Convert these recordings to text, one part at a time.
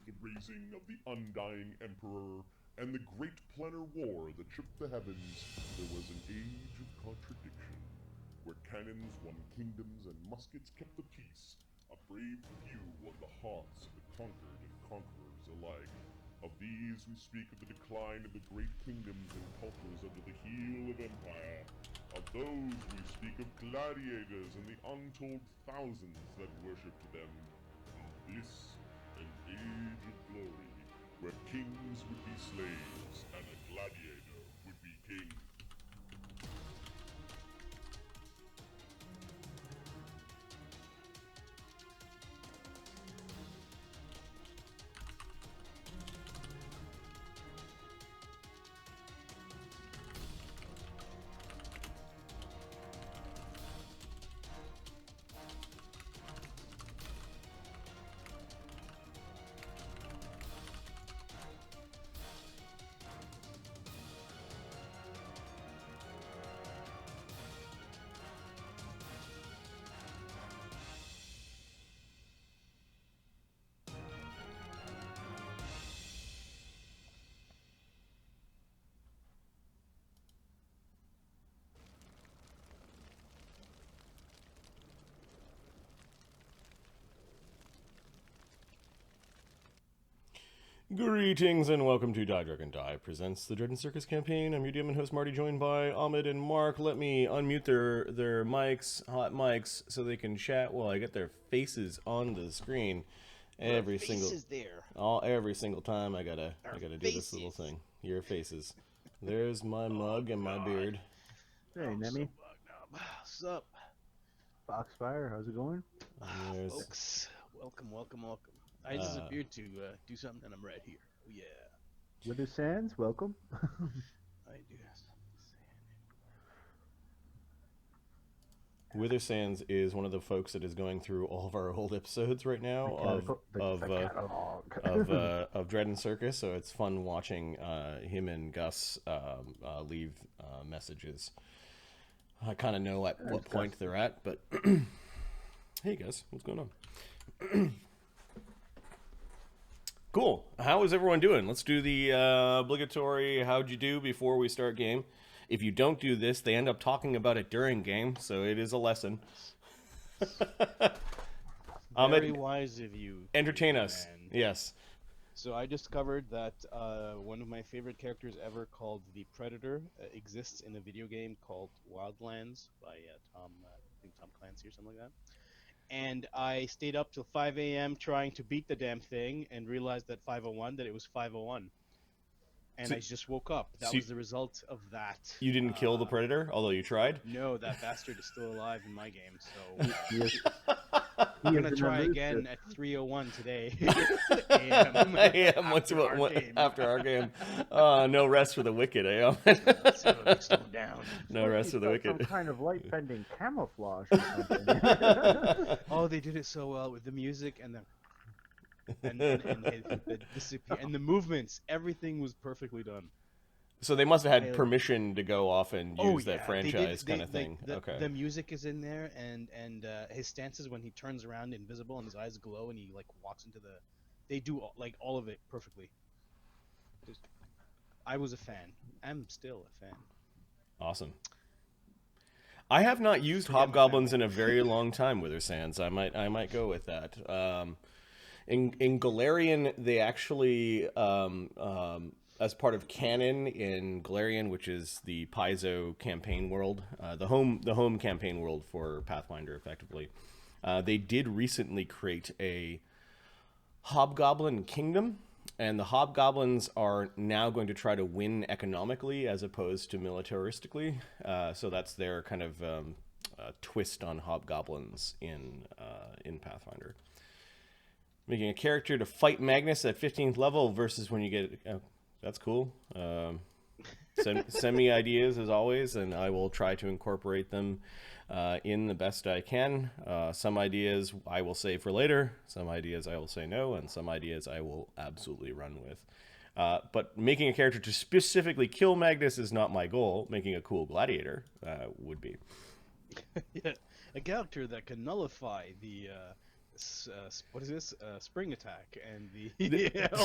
the raising of the undying emperor, and the great planar war that shook the heavens, there was an age of contradiction, where cannons won kingdoms and muskets kept the peace. A brave few won the hearts of the conquered and conquerors alike. Of these we speak of the decline of the great kingdoms and cultures under the heel of empire. Of those we speak of gladiators and the untold thousands that worshipped them. Of this, an age of glory, where kings would be slaves and a gladiator would be king. Greetings and welcome to Die Dragon Die presents the Dread and Circus campaign. I'm your DM and host Marty, joined by Ahmed and Mark. Let me unmute their mics, hot mics, so they can chat while I get their faces on the screen. Every single time I gotta do this little thing. Your faces. There's my mug and my beard. Hey, Nemi. What's up? Foxfire, how's it going? Folks, welcome. I disappeared to do something, and I'm right here. Oh, yeah. Wither Sands, welcome. I do. Wither Sands is one of the folks that is going through all of our old episodes right now of Dread and Circus, so it's fun watching him and Gus leave messages. I kind of know at what point they're at, but hey Gus, what's going on? Cool. How is everyone doing? Let's do the obligatory how'd you do before we start game. If you don't do this, they end up talking about it during game, so it is a lesson. Very wise of you. Entertain us. Yes. So I discovered that one of my favorite characters ever, called the Predator, exists in a video game called Wildlands by Tom Clancy or something like that. And I stayed up till 5 a.m. trying to beat the damn thing, and realized at 5:01 that it was 5:01. And I just woke up. That was the result of that. You didn't kill the Predator, although you tried? No, that bastard is still alive in my game, so I'm going to try again at 3:01 today. After our game. No rest for the wicked, eh? Slow down. No rest for the wicked. Some kind of light-bending camouflage or something. Oh, they did it so well with the music and the the movements. Everything was perfectly done. So they must have had permission to go off and use that franchise kind of thing. Okay. The music is in there, and his stances when he turns around invisible and his eyes glow and he like walks into the. They do like all of it perfectly. I was a fan. I'm still a fan. Awesome. I have not used hobgoblins in a very long time, Wither Sands. I might go with that. In Golarion, they actually, as part of canon in Golarion, which is the Paizo campaign world, the home campaign world for Pathfinder, effectively, they did recently create a hobgoblin kingdom, and the hobgoblins are now going to try to win economically as opposed to militaristically. So that's their kind of twist on hobgoblins in Pathfinder. Making a character to fight Magnus at 15th level versus when you get... that's cool. Send me ideas as always, and I will try to incorporate them in the best I can. Some ideas I will save for later, some ideas I will say no, and some ideas I will absolutely run with. But making a character to specifically kill Magnus is not my goal. Making a cool gladiator would be. Yeah, a character that can nullify the what is this? Spring attack and the.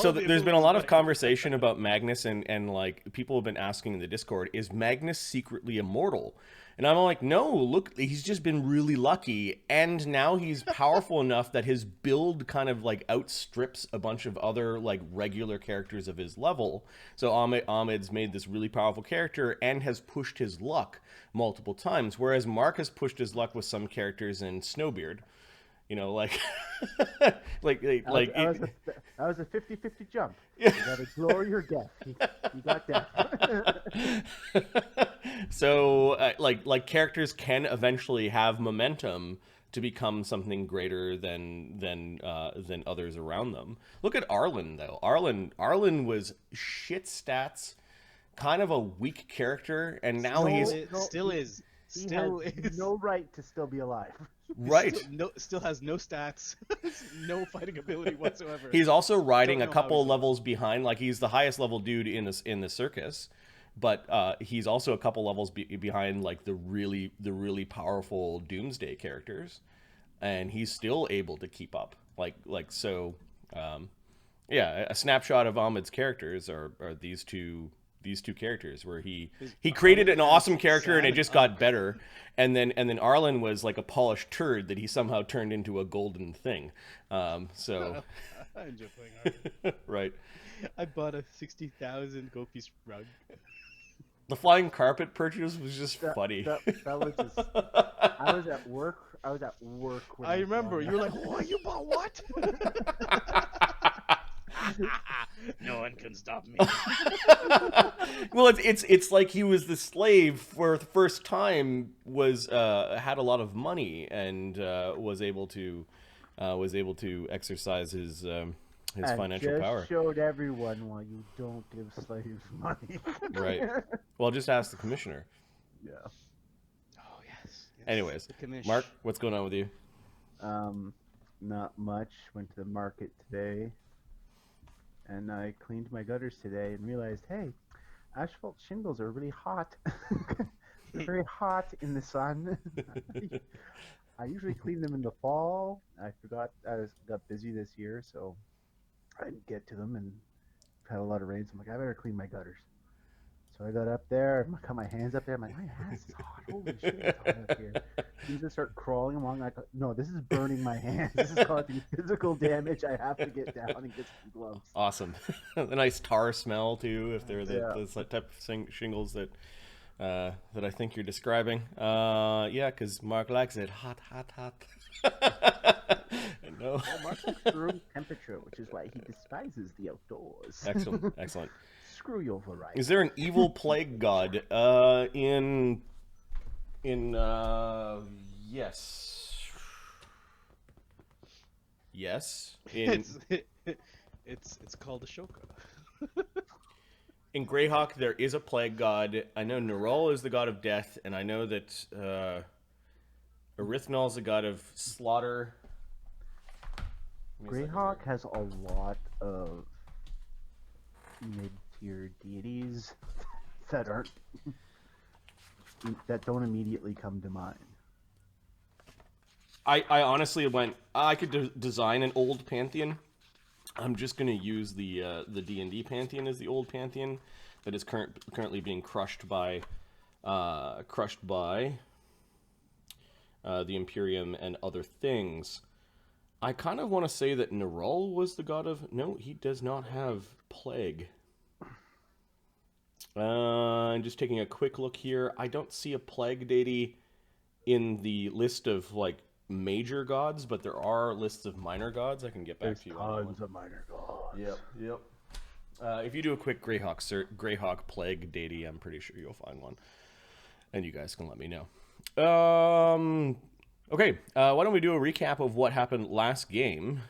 So all the there's been a lot of abilities conversation about Magnus, and like people have been asking in the Discord, is Magnus secretly immortal? And I'm like, no, look, he's just been really lucky, and now he's powerful enough that his build kind of like outstrips a bunch of other like regular characters of his level. So Ahmed's made this really powerful character and has pushed his luck multiple times, whereas Mark has pushed his luck with some characters in Snowbeard. You know, like, That was a 50-50 jump. You gotta glory or death. You got death. So, like characters can eventually have momentum to become something greater than others around them. Look at Arlen though. Arlen was shit stats, kind of a weak character, and now No, he's still is. He Still has is. no right to still be alive. right. Still has no stats, no fighting ability whatsoever. He's also riding a Don't know how couple he's alive. levels behind. Like he's the highest level dude in the circus, but he's also a couple levels behind like the really powerful Doomsday characters, and he's still able to keep up. So. Yeah, a snapshot of Ahmed's characters are these two characters where he created an awesome character and it just got better, and then Arlen was like a polished turd that he somehow turned into a golden thing. So I enjoy playing Arlen. right. I bought a 60,000 gold piece rug. The flying carpet purchase was just funny. That was just. I was at work. When I it remember was you were like, "What? You bought what?" No one can stop me. Well, it's like he was the slave for the first time, was had a lot of money and was able to exercise his financial power. Showed everyone why you don't give slaves money. Right. Well, just ask the commissioner. Yeah. Oh yes. Anyways, the commish. Mark, what's going on with you? Not much. Went to the market today, and I cleaned my gutters today and realized, hey, asphalt shingles are really hot. They're very hot in the sun. I usually clean them in the fall. I forgot I got busy this year, so I didn't get to them and had a lot of rain. So I'm like, I better clean my gutters. So I got up there, I got my hands up there. I'm like, my hands is hot. Holy shit, it's hot up here. Things just start crawling along. I go, no, this is burning my hands. This is causing physical damage. I have to get down and get some gloves. Awesome. The nice tar smell too, if they're the type of shingles that I think you're describing. Yeah, because Mark likes it hot. No. Well, Mark likes room temperature, which is why he despises the outdoors. Excellent. Screw your variety. Is there an evil plague god? Yes. It's called Ashoka. In Greyhawk, there is a plague god. I know Nerul is the god of death, and I know that Erythnol is the god of slaughter. Greyhawk has a lot of mid-tier deities that don't immediately come to mind. I honestly went, I could design an old pantheon. I'm just going to use the D&D pantheon as the old pantheon that is currently being crushed by the Imperium and other things. I kind of want to say that Nerul was the god of... No, he does not have plague. I'm just taking a quick look here. I don't see a plague deity in the list of like major gods, but there are lists of minor gods. I can get back to you on that one. Tons of minor gods. Yep. If you do a quick Greyhawk plague deity, I'm pretty sure you'll find one, and you guys can let me know. Okay, why don't we do a recap of what happened last game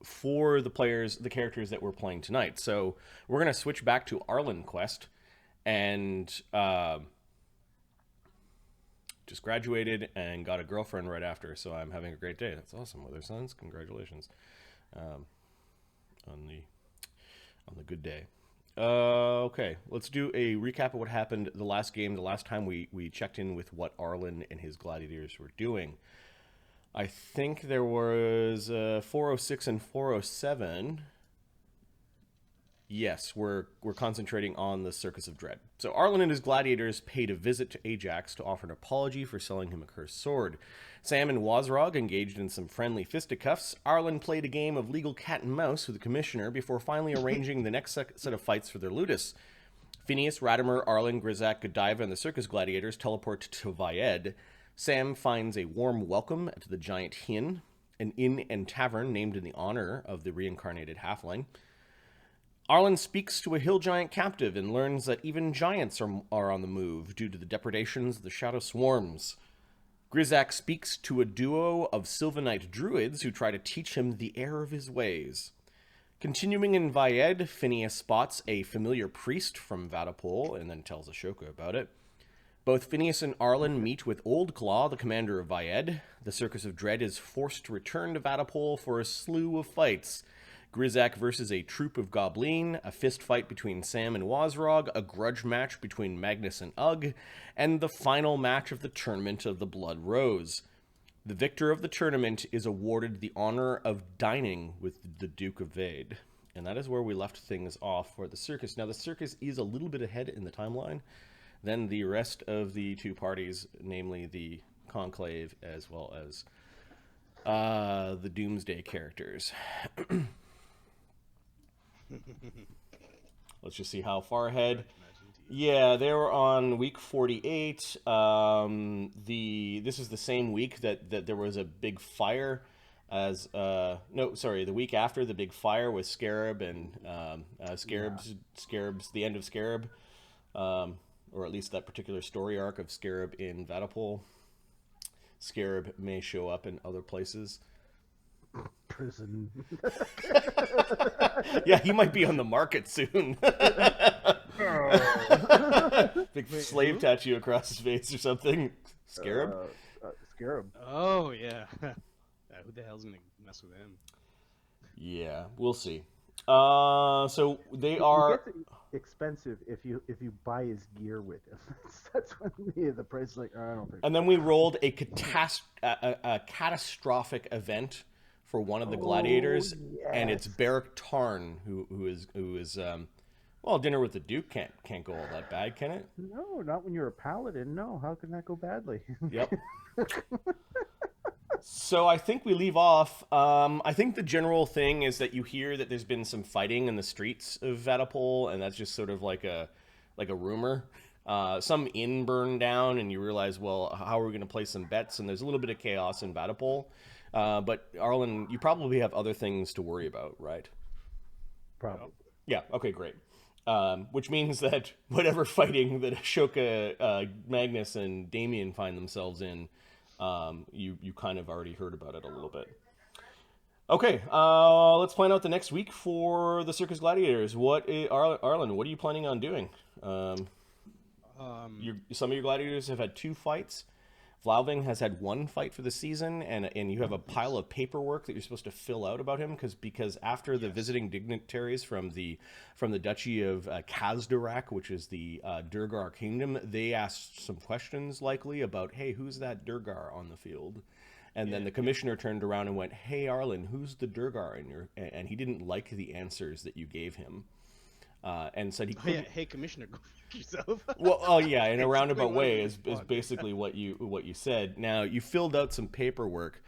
for the characters that we're playing tonight. So we're going to switch back to Arlen Quest, and just graduated and got a girlfriend right after, so I'm having a great day. That's awesome, Mother Sons. Congratulations on the good day. Okay, let's do a recap of what happened the last game, the last time we checked in with what Arlen and his gladiators were doing. I think there was 406 and 407. Yes, we're concentrating on the Circus of Dread. So Arlen and his gladiators paid a visit to Ajax to offer an apology for selling him a cursed sword. Sam and Wazrog engaged in some friendly fisticuffs. Arlen played a game of legal cat and mouse with the Commissioner before finally arranging the next set of fights for their ludus. Phineas, Radamer, Arlen, Grizaak, Godiva, and the Circus gladiators teleport to Vyed. Sam finds a warm welcome at the Giant Inn, an inn and tavern named in the honor of the reincarnated halfling. Arlen speaks to a hill giant captive and learns that even giants are on the move due to the depredations of the Shadow Swarms. Grizaak speaks to a duo of Sylvanite druids who try to teach him the error of his ways. Continuing in Vyed, Phineas spots a familiar priest from Vatapol and then tells Ashoka about it. Both Phineas and Arlen meet with Old Claw, the commander of Vyed. The Circus of Dread is forced to return to Vatapol for a slew of fights. Grizaak versus a troop of Goblin, a fist fight between Sam and Wazrog, a grudge match between Magnus and Ugg, and the final match of the Tournament of the Blood Rose. The victor of the tournament is awarded the honor of dining with the Duke of Vade. And that is where we left things off for the Circus. Now, the Circus is a little bit ahead in the timeline than the rest of the two parties, namely the Conclave as well as the Doomsday characters. Let's just see how far ahead. Yeah, they were on week 48. This is the same week that there was a big fire as the week after the big fire with Scarab and Scarab's the end of Scarab, or at least that particular story arc of Scarab in Vatapol. Scarab may show up in other places. Prison. Yeah, he might be on the market soon. Big slave tattoo across his face or something. Scarab? Scarab. Oh, yeah. Who the hell's gonna mess with him? Yeah, we'll see. So they are expensive if you buy his gear with him. That's when the price is like, I don't think. And then we rolled a catastrophic event for one of the gladiators, yes. And it's Barak Tarn, who is well, dinner with the Duke can't go all that bad, can it? No, not when you're a paladin. No, how can that go badly? Yep. So I think we leave off. I think the general thing is that you hear that there's been some fighting in the streets of Vatapol, and that's just sort of like a rumor. Some inn burned down, and you realize, well, how are we going to play some bets? And there's a little bit of chaos in Vatapol. But Arlen, you probably have other things to worry about, right? Probably. Yeah. Okay. Great. Which means that whatever fighting that Ashoka, Magnus, and Damien find themselves in, you kind of already heard about it a little bit. Okay, let's plan out the next week for the Circus Gladiators. Arlen, what are you planning on doing? Some of your gladiators have had 2 fights. Vloughveng has had 1 fight for the season, and you have a pile of paperwork that you're supposed to fill out about him because after the visiting dignitaries from the Duchy of Kazdarak, which is the Durgar kingdom, they asked some questions likely about, hey, who's that Durgar on the field? And then the commissioner turned around and went, hey, Arlen, who's the Durgar in your... And he didn't like the answers that you gave him. And said he couldn't... Hey, Commissioner, go fuck yourself. Well, oh yeah, in a roundabout way is basically what you said. Now, you filled out some paperwork.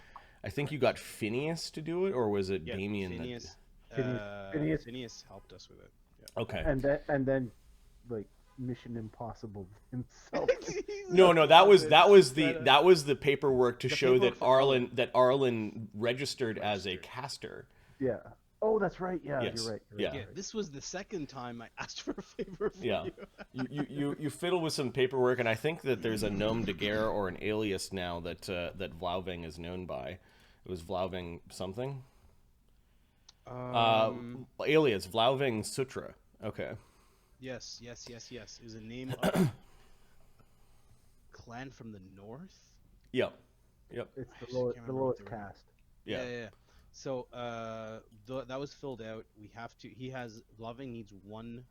I think you got Phineas to do it, or was it Damien? Phineas, Phineas helped us with it. Yeah. Okay. And then, like, Mission Impossible himself. No, that was the paperwork to show that Arlen registered as a caster. Yeah. Oh, that's right. Yeah, yes. You're right. Yeah. This was the second time I asked for a favor from you. You fiddle with some paperwork, and I think that there's a nom de guerre or an alias now that Vloughveng is known by. It was Vloughveng something. Alias Vloughveng Sutra. Okay. Yes. It was a name of clan from the north. Yep. It's the lowest caste. Yeah. So that was filled out. Vloughveng needs 1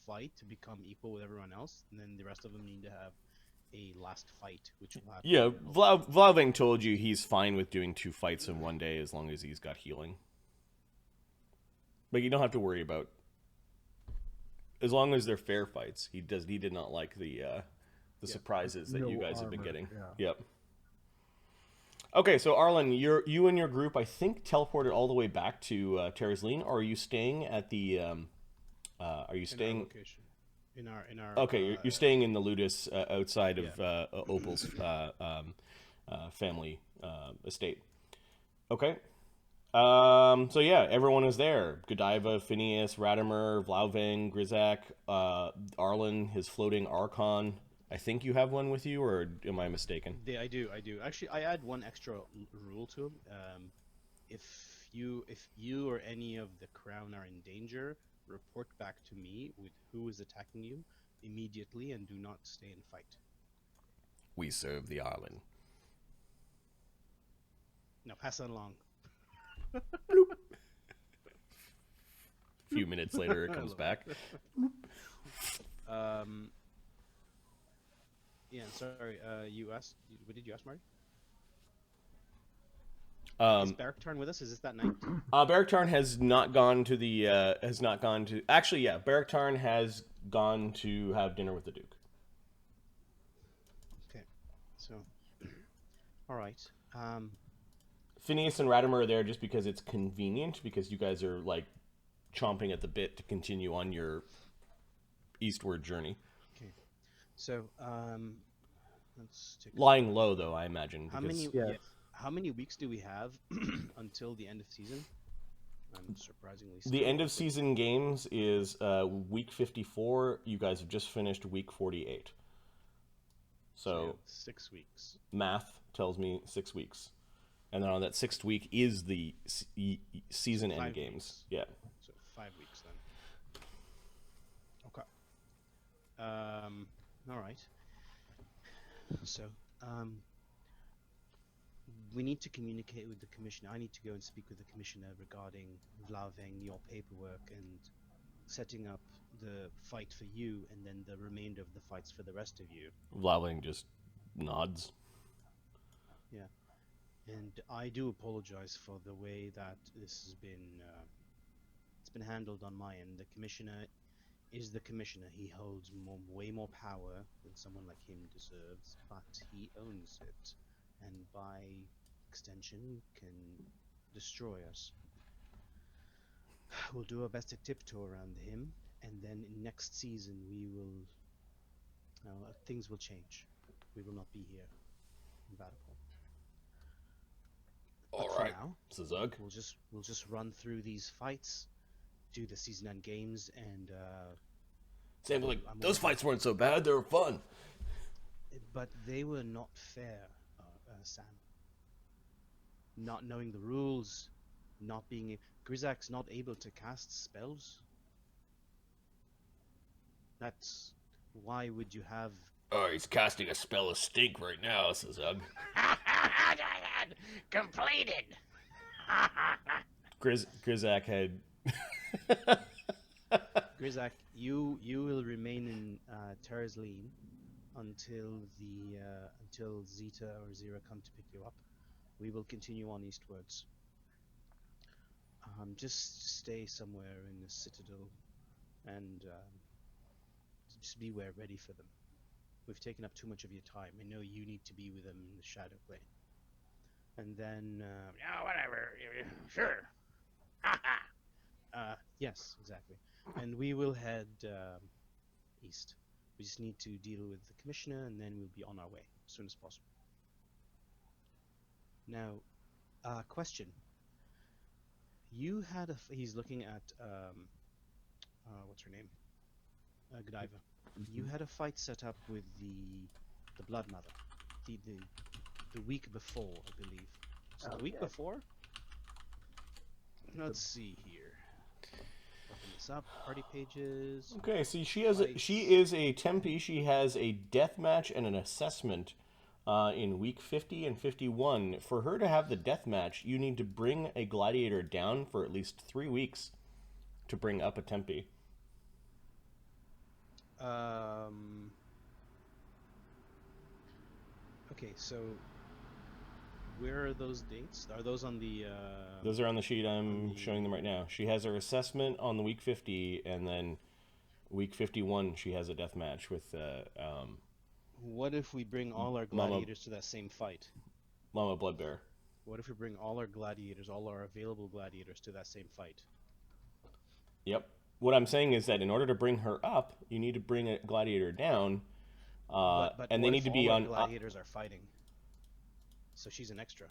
fight to become equal with everyone else, and then the rest of them need to have a last fight, which will happen. Yeah, Vloughveng told you he's fine with doing 2 fights in one day as long as he's got healing. But you don't have to worry about, as long as they're fair fights. He did not like the surprises that No you guys have been armor, getting. yeah. Yep. Okay, so Arlen, you and your group, I think, teleported all the way back to Terraslene, or are you staying at the? Are you staying? Location. In our. Okay, you're staying in the Ludus outside of Opal's family estate. Okay. So yeah, everyone is there. Godiva, Phineas, Radamer, Vloughveng, Grizaak, Arlen, his floating Archon. I think you have one with you, or am I mistaken? I do. Actually, I add one extra rule to him. If you or any of the crown are in danger, report back to me with who is attacking you immediately, and do not stay and fight. We serve the Arlen. Now pass that along. A few minutes later, it comes back. Yeah, sorry. You asked. What did you ask, Marty? Is Barak Tarn with us? Is this that night? Barak Tarn has not gone to the. Actually, yeah, Barak Tarn has gone to have dinner with the Duke. Okay, so, all right. Phineas and Radamer are there just because it's convenient, because you guys are like chomping at the bit to continue on your eastward journey. Okay, so let's take. Lying low, though, I imagine. How because... many? Yes. Yeah, how many weeks do we have until the end of season? I'm surprisingly. The end of season games is week 54. You guys have just finished week 48. So 6 weeks. Math tells me 6 weeks. And then on that 6th week is the season end 5 games. weeks. Yeah. So 5 weeks then. Okay. All right. So, we need to communicate with the commissioner. I need to go and speak with the commissioner regarding Vloughveng, your paperwork, and setting up the fight for you, and then the remainder of the fights for the rest of you. Vloughveng just nods. Yeah. And I do apologize for the way that this has been it's been handled on my end. The commissioner is the commissioner. He holds way more power than someone like him deserves, but he owns it, and by extension can destroy us. We'll do our best to tiptoe around him, and then in next season we will things will change. We will not be here in Battle. All for right, now, Zug. we'll just run through these fights, do the season end games, and Sam, like, those fights weren't so bad. They were fun. but they were not fair, Sam. Not knowing the rules, not being Grizaak's not able to cast spells. That's why would you have? Oh, he's casting a spell of stink right now, Zug. Completed. Grizaak had. Grizaak, you will remain in Terraslene until Zeta or Zira come to pick you up. We will continue on eastwards. Just stay somewhere in the citadel, and just be ready for them. We've taken up too much of your time. I know you need to be with them in the shadow plane. And then, Yeah, whatever. Sure. yes, exactly. And we will head east. We just need to deal with the commissioner, and then we'll be on our way as soon as possible. Now, question. You had he's looking at what's her name? Godiva. You had a fight set up with the Blood Mother, the week before, I believe. So the week before. Let's see here. Open this up. Party pages. Okay, see, she is a Tempe. She has a death match and an assessment in week 50 and 51. For her to have the death match, you need to bring a gladiator down for at least 3 weeks to bring up a Tempe. Okay, so where are those dates? Are those on the? Those are on the sheet. I'm showing them right now. She has her assessment on the week 50, and then week 51 she has a death match with What if we bring all our Mama- gladiators to that same fight? Mama Bloodbear. What if we bring all our gladiators, all our available gladiators, to that same fight? Yep. What I'm saying is that in order to bring her up, you need to bring a gladiator down, But and they what need if to be all our on. gladiators are fighting? So she's an extra.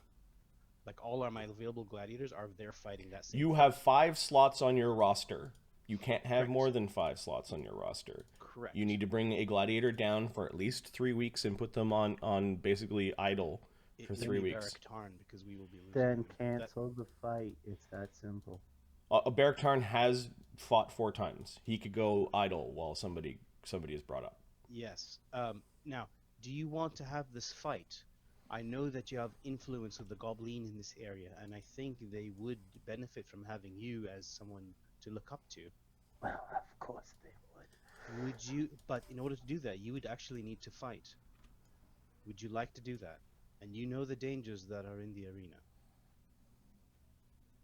Like all my available gladiators are there fighting that same. You fight. have 5 slots on your roster. You can't have Correct. more than 5 slots on your roster. Correct. You need to bring a gladiator down for at least 3 weeks and put them on basically idle for It 3 will be weeks. Barak Tarn, because we will be losing. Then That- cancel the fight. It's that simple. Barak Tarn has fought 4 times. He could go idle while somebody is brought up. Yes. Now, do you want to have this fight? I know that you have influence of the Goblin in this area, and I think they would benefit from having you as someone to look up to. Well, of course they would. Would you? But in order to do that, you would actually need to fight. Would you like to do that? And you know the dangers that are in the arena.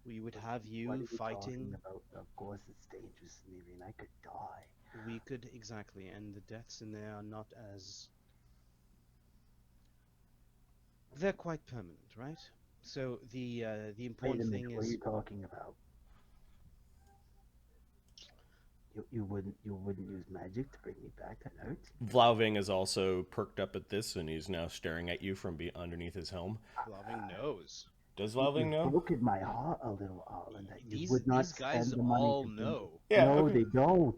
We would have What are you you fighting. talking about? Of course it's dangerous in the arena. I could die. We could exactly, and the deaths in there are not as. They're quite permanent, right? So the Wait a important minute, thing what are is you talking about? You wouldn't use magic to bring me back on Earth? Vloughveng is also perked up at this, and he's now staring at you from underneath his helm. Vloughveng knows. Does Vloughveng You've know? broken my heart a little, Arlen, that you These would not these guys spend the money all to bring know. me. Yeah, No, okay. they don't.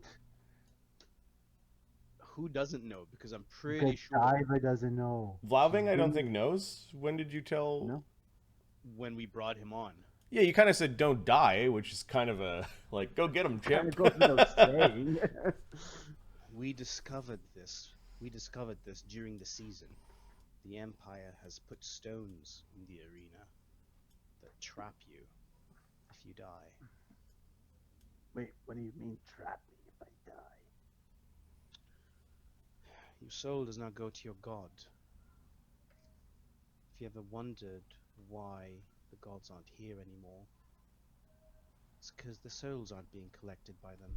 Who doesn't know? Because I'm pretty sure Godiva doesn't know. Vloughveng, I don't think knows. When did you tell? No. when we brought him on. Yeah, you kind of said don't die, which is kind of a like go get him, Kind champ. of goes without saying. We discovered this. We discovered this during the season. The Empire has put stones in the arena that trap you if you die. Wait, what do you mean trap me if I die? Your soul does not go to your god. If you ever wondered why the gods aren't here anymore, it's because the souls aren't being collected by them.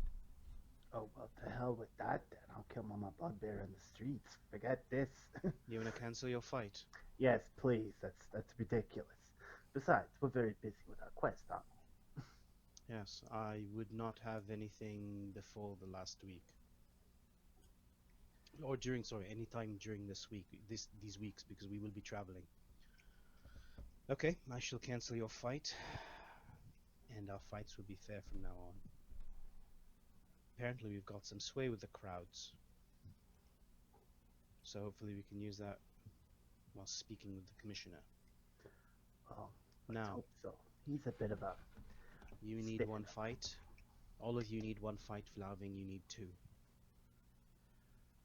Oh, well, to hell with that then. I'll kill Mama Bugbear in the streets. Forget this. You wanna cancel your fight? Yes, please. That's ridiculous. Besides, we're very busy with our quest, aren't we? Yes, I would not have anything before the last week. Or any time during this week, these weeks, because we will be traveling. Okay, I shall cancel your fight, and our fights will be fair from now on. Apparently we've got some sway with the crowds, so hopefully we can use that while speaking with the Commissioner. Well, let's Now, hope so. He's a bit of a... you need stick. one fight. All of you need one fight. Vloughveng, you need 2.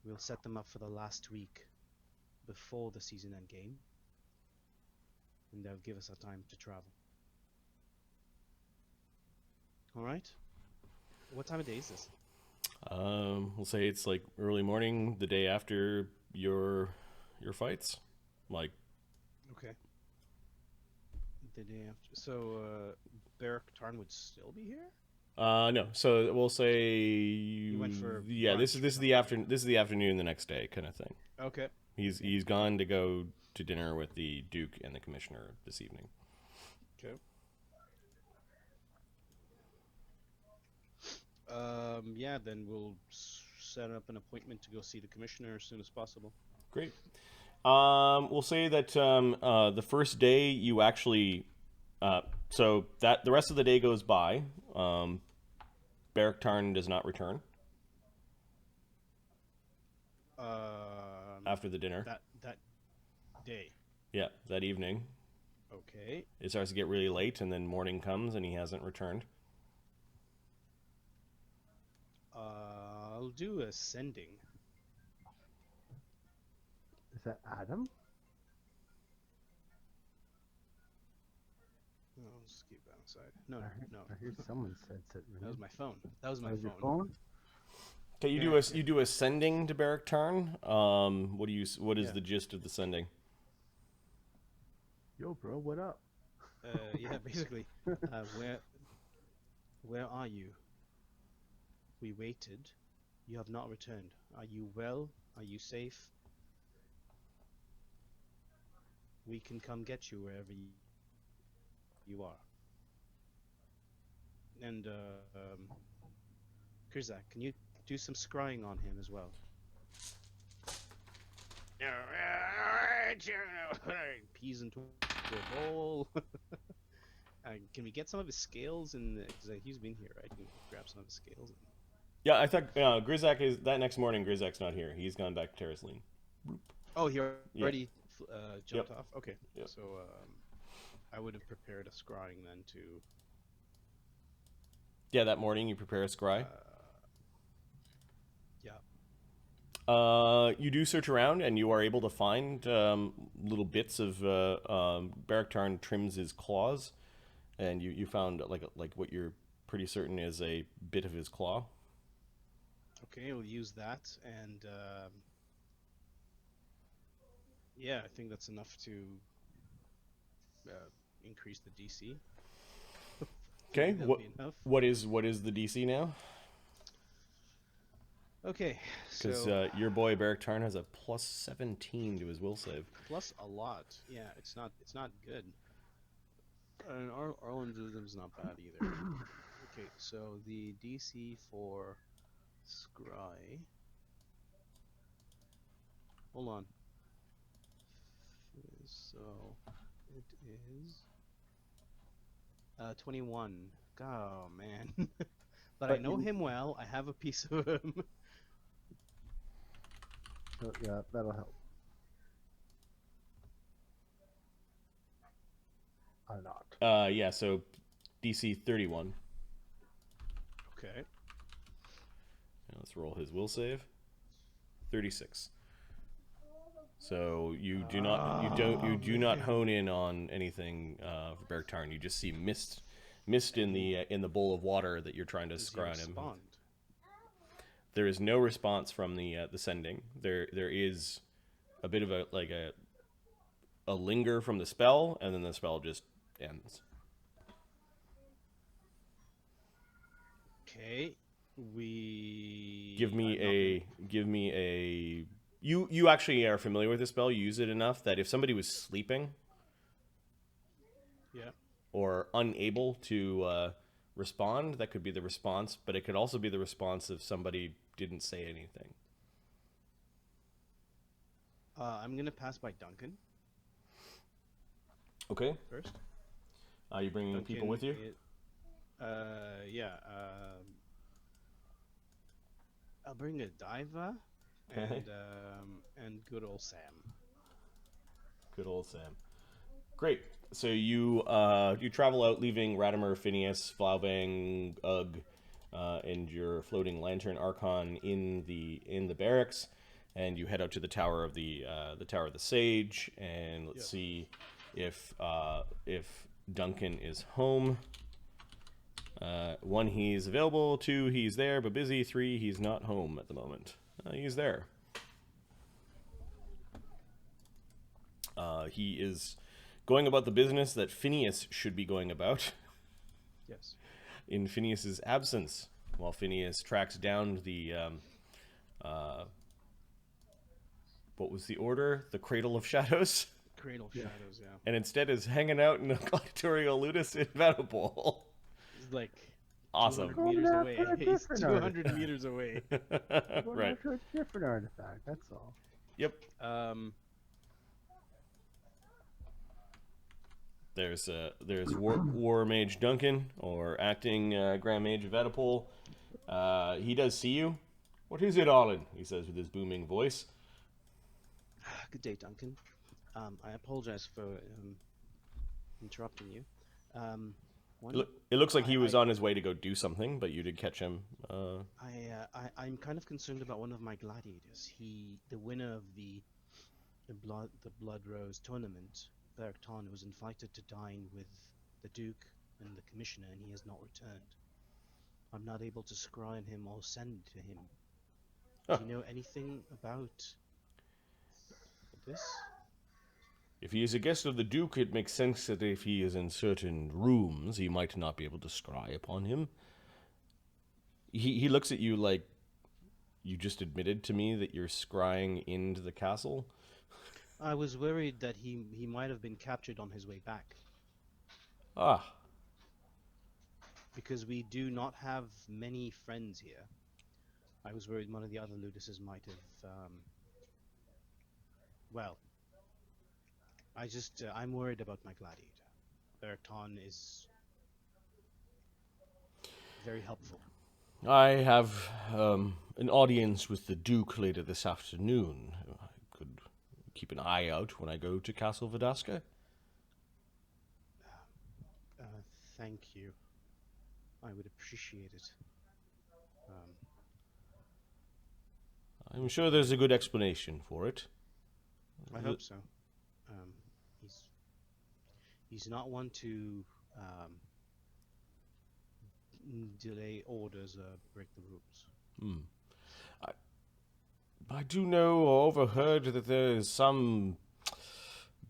We'll set them up for the last week before the season end game, and they'll give us a time to travel. Alright? What time of day is this? We'll say it's like early morning, the day after your fights. Like, Okay. The day after. So, Barak Tarn would still be here? no. So we'll say went for yeah. This brunch is the afternoon. This is the afternoon, the next day, kind of thing. Okay. He's gone to go to dinner with the Duke and the Commissioner this evening. Okay. Yeah, then we'll set up an appointment to go see the Commissioner as soon as possible. Great. We'll say that the first day you actually, so that the rest of the day goes by. Barak Tarn does not return after the dinner. That day. Yeah, that evening. Okay. It starts to get really late, and then morning comes, and he hasn't returned. I'll do ascending. Is that Adam? No, I'll just keep that outside. No, I heard, no. I heard someone said it. That was my phone. That was my That was your phone. phone? Okay, you do ascending to Barak Tarn. What is Yeah. the gist of the sending? Yo, bro, what up? Yeah, basically. Where are you? We waited. You have not returned. Are you well? Are you safe? We can come get you wherever you are. And Grizaak, can you do some scrying on him as well? No, Peas into a bowl. Can we get some of his scales? Because he's been here, right? Can we grab some of his scales? Yeah, I thought Grizaak is that next morning. Grizaak's not here. He's gone back to Terraslene. Oh, he Yeah. already jumped Yep. off? Okay. Yep. So I would have prepared a scrying then to... Yeah, that morning you prepare a scry. Yeah. You do search around, and you are able to find little bits of Barak Tarn trims his claws, and you found like what you're pretty certain is a bit of his claw. Okay, we'll use that, and yeah, I think that's enough to increase the DC. Okay, That'll be enough. what is the DC now? Okay, Because so your boy Barak Tarn has a plus 17 to his will save. plus a lot. Yeah, it's not good. And Arlen's is not bad either. Okay, so the DC for Scry. Hold on. So it is 21. Oh man. But I know him well. I have a piece of him. So, yeah, that'll help. A lot. Yeah, so DC 31. Okay. Now let's roll his will save. 36. So you do not hone in on anything for Barak Tarn. You just see mist in the bowl of water that you're trying to scry on him. Respond? There is no response from the sending. There is a bit of a linger from the spell, and then the spell just ends. Okay. We Give me a. You actually are familiar with the spell. You use it enough that if somebody was sleeping, Yeah. or unable to respond, that could be the response. But it could also be the response if somebody didn't say anything. I'm gonna pass by Duncan Okay. first. Are you bringing people with you? Yeah. I'll bring a Godiva Okay. and good old Sam. Good old Sam. Great. So you travel out, leaving Radamer, Phineas, Vloughveng, and your floating lantern Archon in the barracks, and you head out to the tower of the Sage, and let's see if Duncan is home. 1, he's available. 2, he's there but busy. 3, he's not home at the moment. He's there. He is going about the business that Phineas should be going about. Yes. In Phineas's absence, while Phineas tracks down the what was the order? The Cradle of Shadows? Cradle of Shadows, yeah. And instead is hanging out in a gladiatorial ludus in Vatapole. It's like Awesome. 200 meters Going away. after a He's different 200 artifact. meters away. Going Right. after a different artifact, that's all. Yep. There's War Mage Duncan, or acting Grand Mage Vatapole. He does see you. What is it, Arlen? He says with his booming voice. Good day, Duncan. I apologize for interrupting you. It looks like he was on his way to go do something, but you did catch him. I'm kind of concerned about one of my gladiators. The winner of the Blood Rose tournament, Barak Tarn, was invited to dine with the Duke and the Commissioner, and he has not returned. I'm not able to scry on him or send to him. Huh. Do you know anything about this? If he is a guest of the Duke, it makes sense that if he is in certain rooms, he might not be able to scry upon him. He looks at you like, you just admitted to me that you're scrying into the castle. I was worried that he might have been captured on his way back. Ah, Because we do not have many friends here. I was worried one of the other Ludises might have, well, I'm worried about my gladiator. Barak Tarn is very helpful. I have an audience with the Duke later this afternoon. I could keep an eye out when I go to Castle Vidaska. Thank you. I would appreciate it. I'm sure there's a good explanation for it. I hope so. He's not one to delay orders or break the rules. I do know or overheard that there is some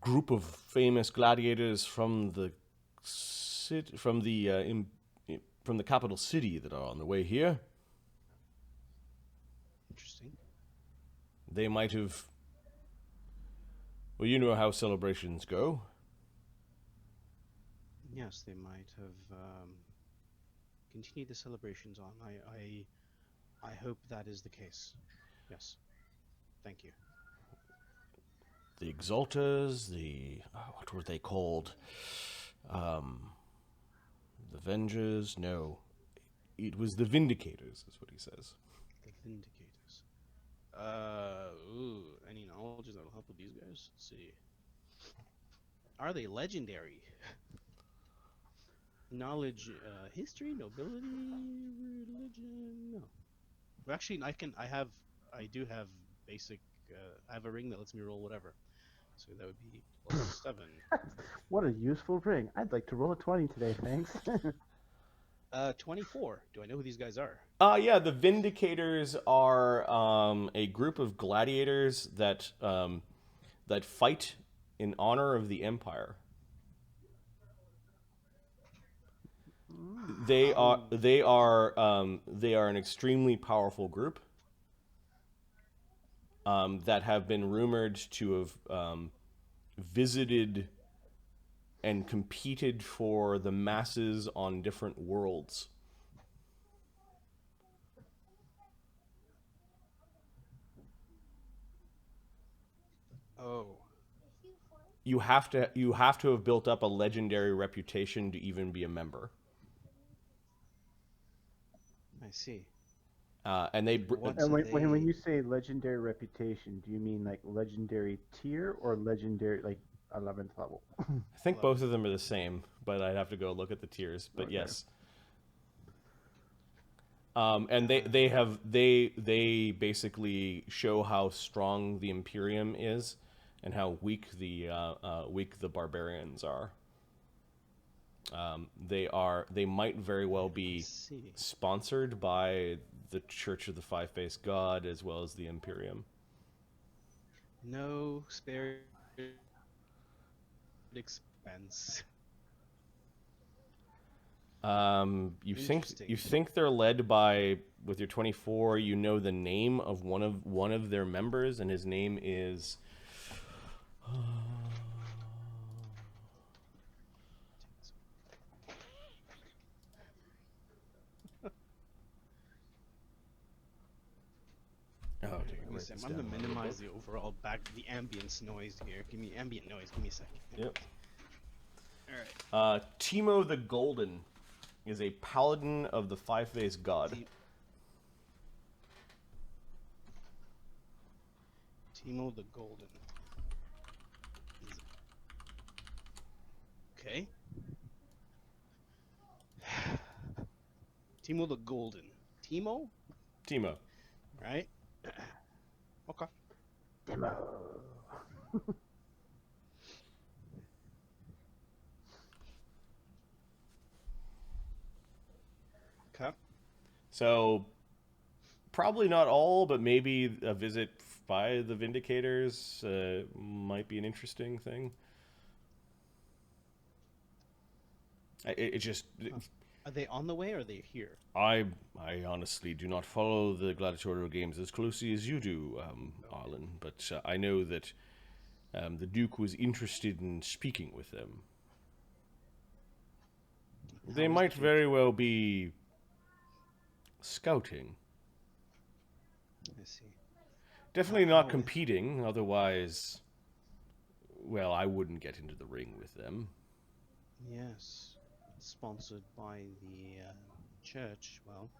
group of famous gladiators from the capital city that are on the way here. Interesting. They might have. Well, you know how celebrations go. Yes, they might have continued the celebrations on. I hope that is the case. Yes. Thank you. The Exalters, what were they called? The Vengers? No. It was the Vindicators, is what he says. The Vindicators. Any knowledge that will help with these guys? Let's see. Are they legendary? Knowledge, history, nobility, religion. No. Well, actually, I do have basic. I have a ring that lets me roll whatever. So that would be +7. What a useful ring. I'd like to roll a 20 today, thanks. 24. Do I know who these guys are? Yeah, the Vindicators are a group of gladiators that fight in honor of the Empire. They are an extremely powerful group that have been rumored to have visited and competed for the masses on different worlds. Oh. You have to have built up a legendary reputation to even be a member. I see. And they And when you say legendary reputation, do you mean like legendary tier or legendary like 11th level? I think both of them are the same, but I'd have to go look at the tiers. But Okay. yes. And they basically show how strong the Imperium is and how weak the barbarians are. They might very well be sponsored by the Church of the Five-Faced God as well as the Imperium. No spare expense. You think they're led by, with your 24, you know the name of one of their members, and his name is I'm gonna minimize the overall the ambience noise here. Give me ambient noise. Give me a second. Yep. All right. Timo the Golden is a paladin of the Five-Faced God. Timo the Golden. Okay. Timo the Golden. Timo? Timo. Right? Okay. Demo. Okay. So, probably not all, but maybe a visit by the Vindicators might be an interesting thing. It just Are they on the way or are they here? I honestly do not follow the gladiatorial games as closely as you do, Arlen, but I know that the Duke was interested in speaking with them. How They is might the Duke? very well be scouting. I see. Definitely How not is- competing, otherwise, well, I wouldn't get into the ring with them. Yes. Sponsored by the church. Well,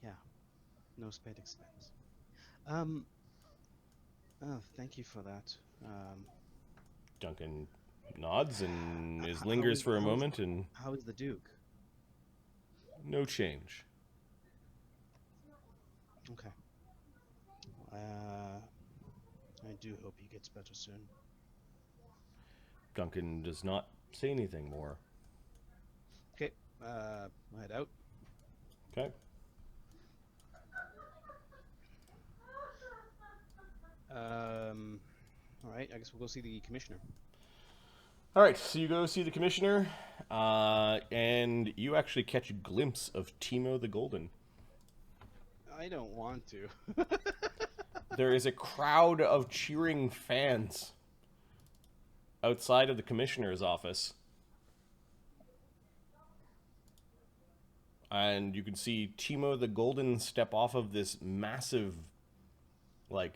yeah. No spared expense. Oh, thank you for that. Duncan nods and How lingers is- for a how is- moment, and How is the Duke? no change. Okay. I do hope he gets better soon. Duncan does not say anything more. Okay. I'll head out. Okay. All right. I guess we'll go see the commissioner. All right, so you go see the commissioner, and you actually catch a glimpse of Timo the Golden. I don't want to. There is a crowd of cheering fans outside of the commissioner's office. And you can see Timo the Golden step off of this massive, like,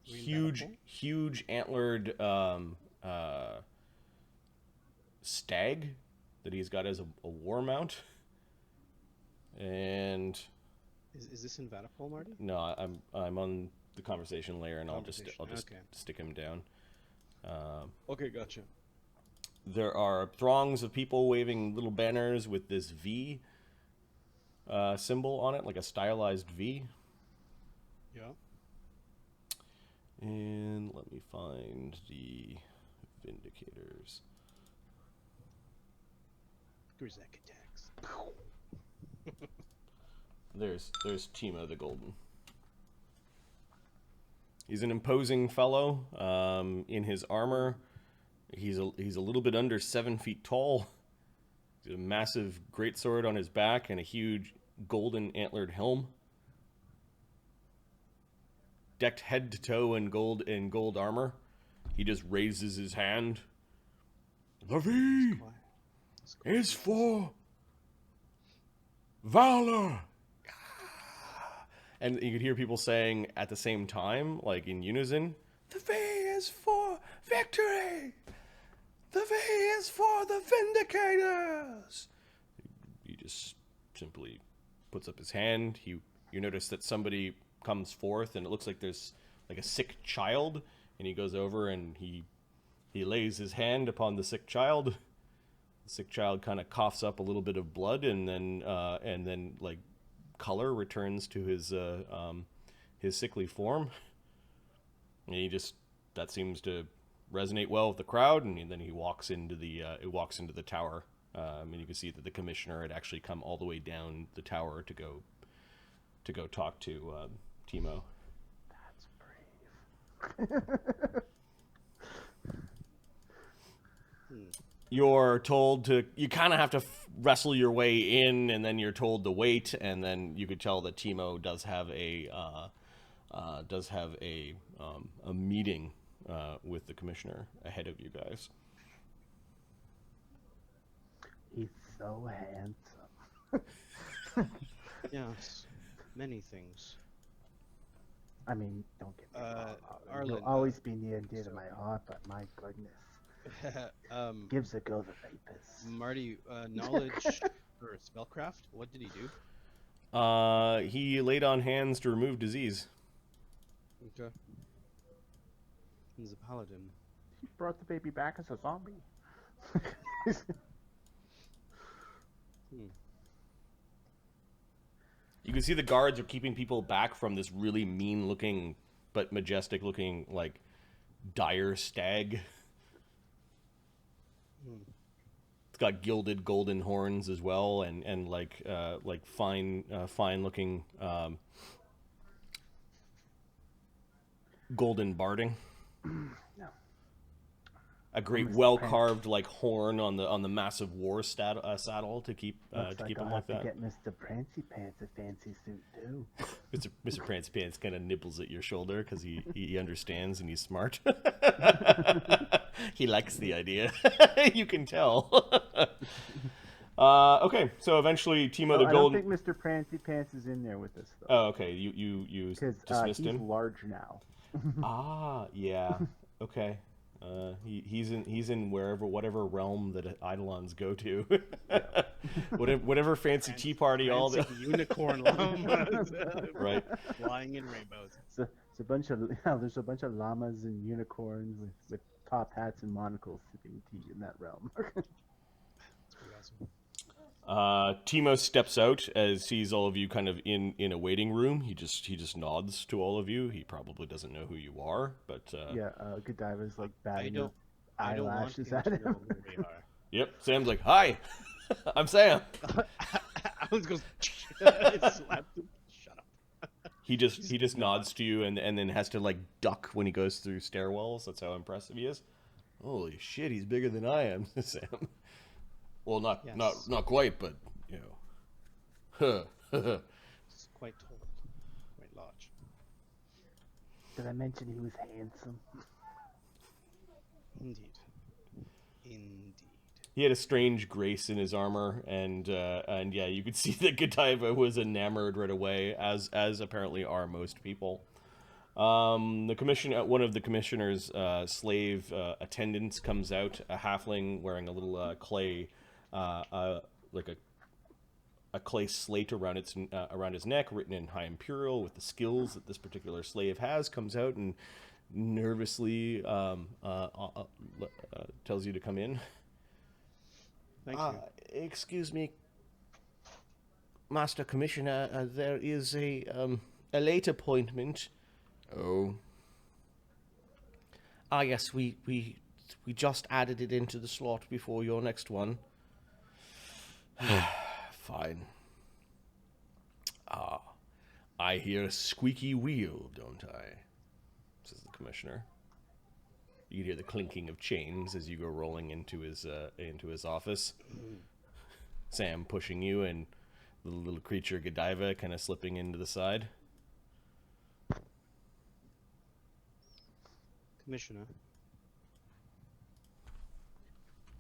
Green battle? huge antlered stag that he's got as a war mount. And Is this in Vatapole, Marty? no, I'm on the conversation layer, and I'll just Okay. stick him down. Okay, gotcha. There are throngs of people waving little banners with this V symbol on it, like a stylized V. Yeah. And let me find the Vindicators. Grizaak attacks. There's Timo the Golden. He's an imposing fellow. In his armor, he's a little bit under 7 feet tall. He's got a massive greatsword on his back and a huge golden antlered helm. Decked head to toe in gold armor. He just raises his hand. The V Quiet. is for valor. And you could hear people saying at the same time, like in unison, the V is for victory. The V is for the Vindicators. He just simply puts up his hand. You notice that somebody comes forth, and it looks like there's like a sick child, and he goes over and he lays his hand upon the sick child. The sick child kind of coughs up a little bit of blood, and then like color returns to his sickly form. And that seems to resonate well with the crowd, and then he walks into the tower. And you can see that the commissioner had actually come all the way down the tower to go talk to Timo. That's brave. You're told you kind of have to wrestle your way in, and then you're told to wait, and then you could tell that Timo does have a meeting with the commissioner ahead of you guys. He's so handsome. Yes. Many things. I mean, don't get me wrong. Arlen, He'll always be near and dear to my heart, but my goodness. Gives a girl the vapors. Marty, knowledge or spellcraft. What did he do? He laid on hands to remove disease. Okay. He's a paladin. He brought the baby back as a zombie. You can see the guards are keeping people back from this really mean-looking but majestic-looking, like, dire stag. It's got gilded golden horns as well, and like fine-looking golden barding. No. a great Mr. well Prince. carved like horn on the massive war saddle to keep Looks like him I'll like have to that. get Mr. Prancy Pants a fancy suit too. Mr. Prancy Pants kind of nibbles at your shoulder because he understands and he's smart. He likes the idea. You can tell. Okay, so eventually Timo the I don't Golden. think Mr. Prancy Pants is in there with us though. Oh, okay. You Because dismissed he's him. large now. Ah, yeah. Okay. He's in whatever realm that Eidolons go to. whatever fancy tea party all the unicorn llamas right. flying in rainbows. It's a bunch of there's a bunch of llamas and unicorns with top hats and monocles sipping tea in that realm. That's pretty awesome. Timo steps out as sees all of you kind of in a waiting room. He just nods to all of you. He probably doesn't know who you are, but Yeah, Godiva's like I batting don't want him eyelashes at to him. know who we are. yep. Sam's like, "Hi, I'm Sam." I was going to slap him. Shut up. He just nods to you and then has to like duck when he goes through stairwells. That's how impressive he is. Holy shit, he's bigger than I am, Sam. Well, not quite, but you know. It's quite tall, quite large. Did I mention he was handsome? Indeed. He had a strange grace in his armor, and yeah, you could see that Godiva was enamored right away, as apparently are most people. One of the commissioner's slave attendants comes out, a halfling wearing a little clay, like a clay slate around his neck, written in High Imperial with the skills that this particular slave has, comes out and nervously tells you to come in. Thank you. Excuse me, Master Commissioner. There is a late appointment. Oh. Ah, yes. We just added it into the slot before your next one. Fine. Ah, I hear a squeaky wheel, don't I? Says the Commissioner. You can hear the clinking of chains as you go rolling into his office. Sam pushing you, and the little creature Godiva kind of slipping into the side. Commissioner,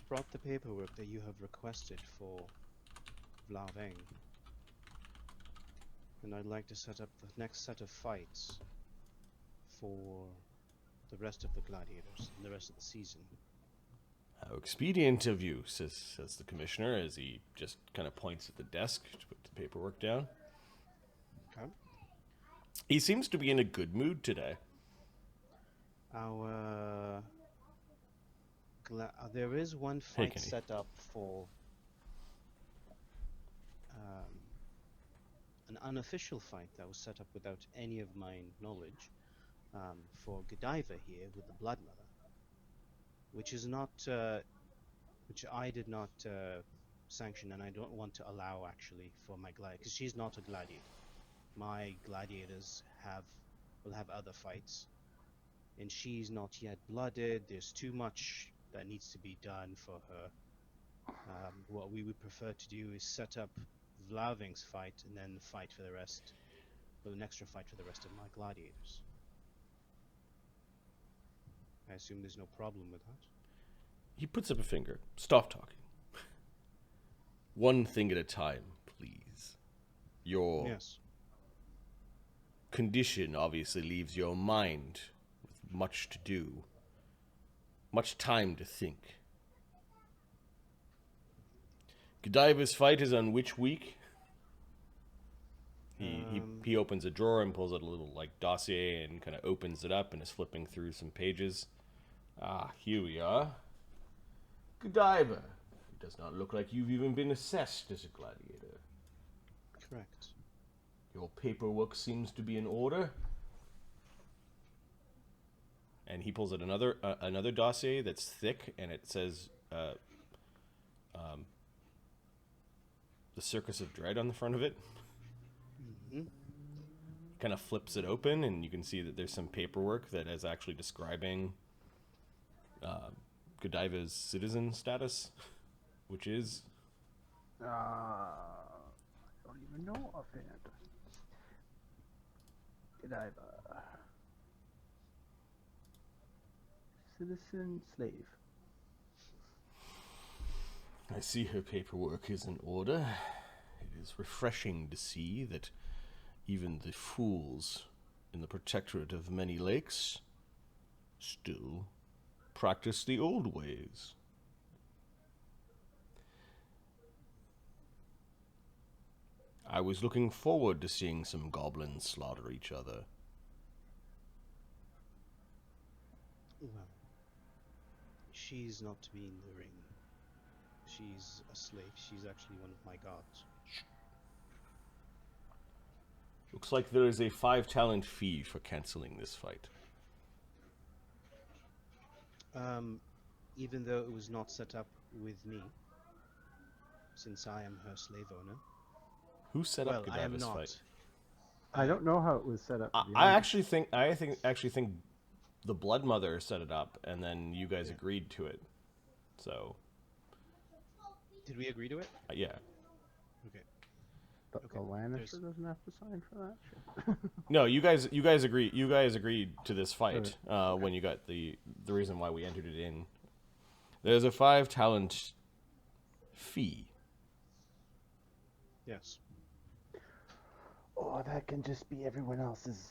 brought the paperwork that you have requested for Vloughveng, and I'd like to set up the next set of fights for the rest of the gladiators and the rest of the season. How expedient of you, says the Commissioner, as he just kind of points at the desk to put the paperwork down. Okay. He seems to be in a good mood today. There is one fight Kenny. set up for an unofficial fight that was set up without any of my knowledge for Godiva here with the Blood Mother, which is not, which I did not sanction, and I don't want to allow actually for my gladiator, because she's not a gladiator. My gladiators will have other fights, and she's not yet blooded. There's too much that needs to be done for her. What we would prefer to do is set up Vloughveng's fight and then fight for the rest, with an extra fight for the rest of my gladiators. I assume there's no problem with that. He puts up a finger. Stop talking. One thing at a time, please. Your Yes. condition obviously leaves your mind with much to do, much time to think. Godiva's fight is on which week? He opens a drawer and pulls out a little like dossier and kind of opens it up and is flipping through some pages. Ah, here we are. Godiva. It does not look like you've even been assessed as a gladiator. Correct. Your paperwork seems to be in order. And he pulls out another dossier that's thick, and it says the Circus of Dread on the front of it. Mm-hmm. Kind of flips it open, and you can see that there's some paperwork that is actually describing Godiva's citizen status, which is... I don't even know offhand. Godiva. Citizen slave. I see her paperwork is in order. It is refreshing to see that even the fools in the Protectorate of Many Lakes still practice the old ways. I was looking forward to seeing some goblins slaughter each other. Well, she's not to be in the ring. She's a slave. She's actually one of my gods. Looks like there is a 5 talent fee for canceling this fight. Even though it was not set up with me, since I am her slave owner. Who set up Well, I am Godiva's not. fight? I don't know how it was set up. to be I honest. actually think the Blood Mother set it up, and then you guys agreed to it. So Did we agree to it? yeah. Okay. But the Okay, Lannister there's- doesn't have to sign for that shit. No, you guys agreed to this fight when you got the reason why we entered it in. There's a 5 talent fee. Yes. Oh, that can just be everyone else's,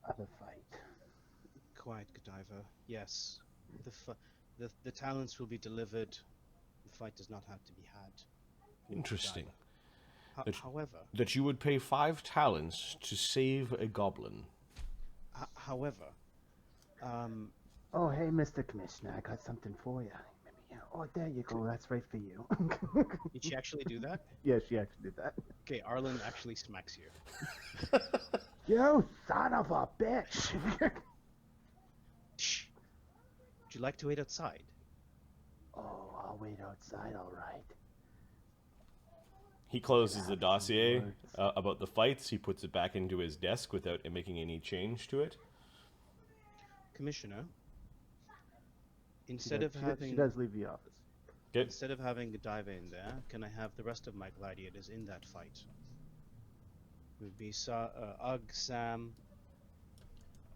other fight. Quiet, Godiva. Yes. The talents will be delivered. The fight does not have to be had. with Interesting. Godiva. That- However, That you would pay 5 talents to save a goblin. however, Oh, hey, Mr. Commissioner, I got something for you. Maybe, oh, there you go. That's right for you. did she actually do that? Yeah, she actually did that. Okay, Arlen actually smacks you. You son of a bitch! Shh. Would you like to wait outside? Oh, I'll wait outside, all right. He closes the dossier words. about the fights. He puts it back into his desk without making any change to it. Commissioner, She instead does- of she does- having she does leave the office. Okay. instead of having Godiva in there, can I have the rest of my gladiators in that fight? It would be Ugg, Sam,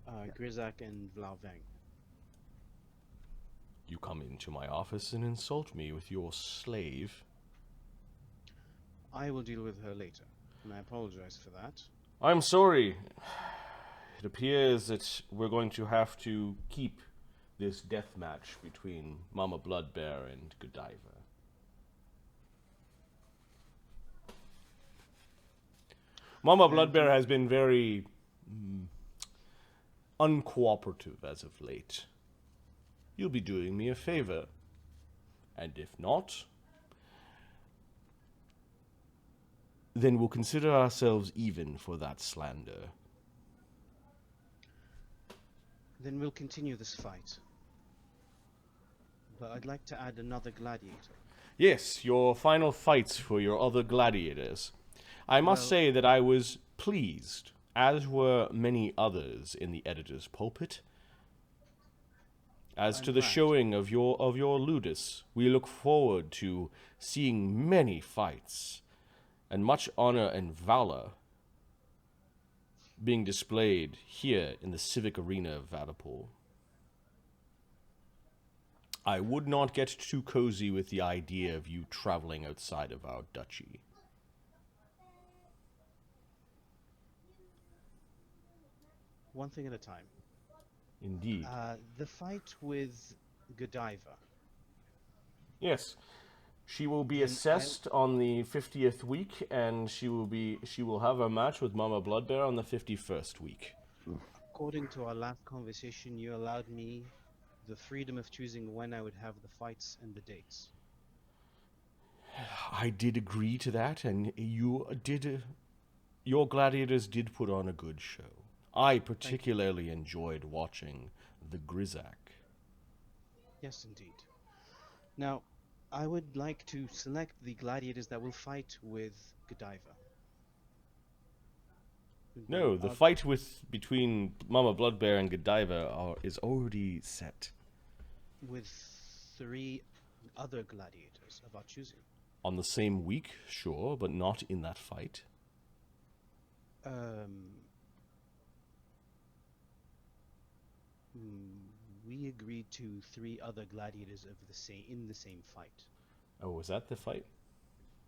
Grizaak, and Vloughveng. You come into my office and insult me with your slave. I will deal with her later, and I apologize for that. I'm sorry. It appears that we're going to have to keep this death match between Mama Bloodbear and Godiva. Mama Bloodbear has been very uncooperative as of late. You'll be doing me a favor. And if not, then we'll consider ourselves even for that slander. Then we'll continue this fight. But I'd like to add another gladiator. Yes, your final fights for your other gladiators. I must Well- say that I was pleased, as were many others in the editor's pulpit. As to I'm the glad. showing of your ludus, we look forward to seeing many fights, and much honor and valor being displayed here in the civic arena of Vadapol. I would not get too cozy with the idea of you traveling outside of our duchy. One thing at a time. Indeed. The fight with Godiva. Yes. She will be assessed on the 50th week, and she will have a match with Mama Bloodbear on the 51st week. According to our last conversation, you allowed me the freedom of choosing when I would have the fights and the dates. I did agree to that, and your gladiators did put on a good show. I particularly enjoyed watching the Grizaak. Yes, indeed. Now, I would like to select the gladiators that will fight with Godiva. No, the fight between Mama Bloodbear and Godiva is already set. With 3 other gladiators of our choosing. On the same week, sure, but not in that fight. We agreed to 3 other gladiators of in the same fight. Oh, was that the fight?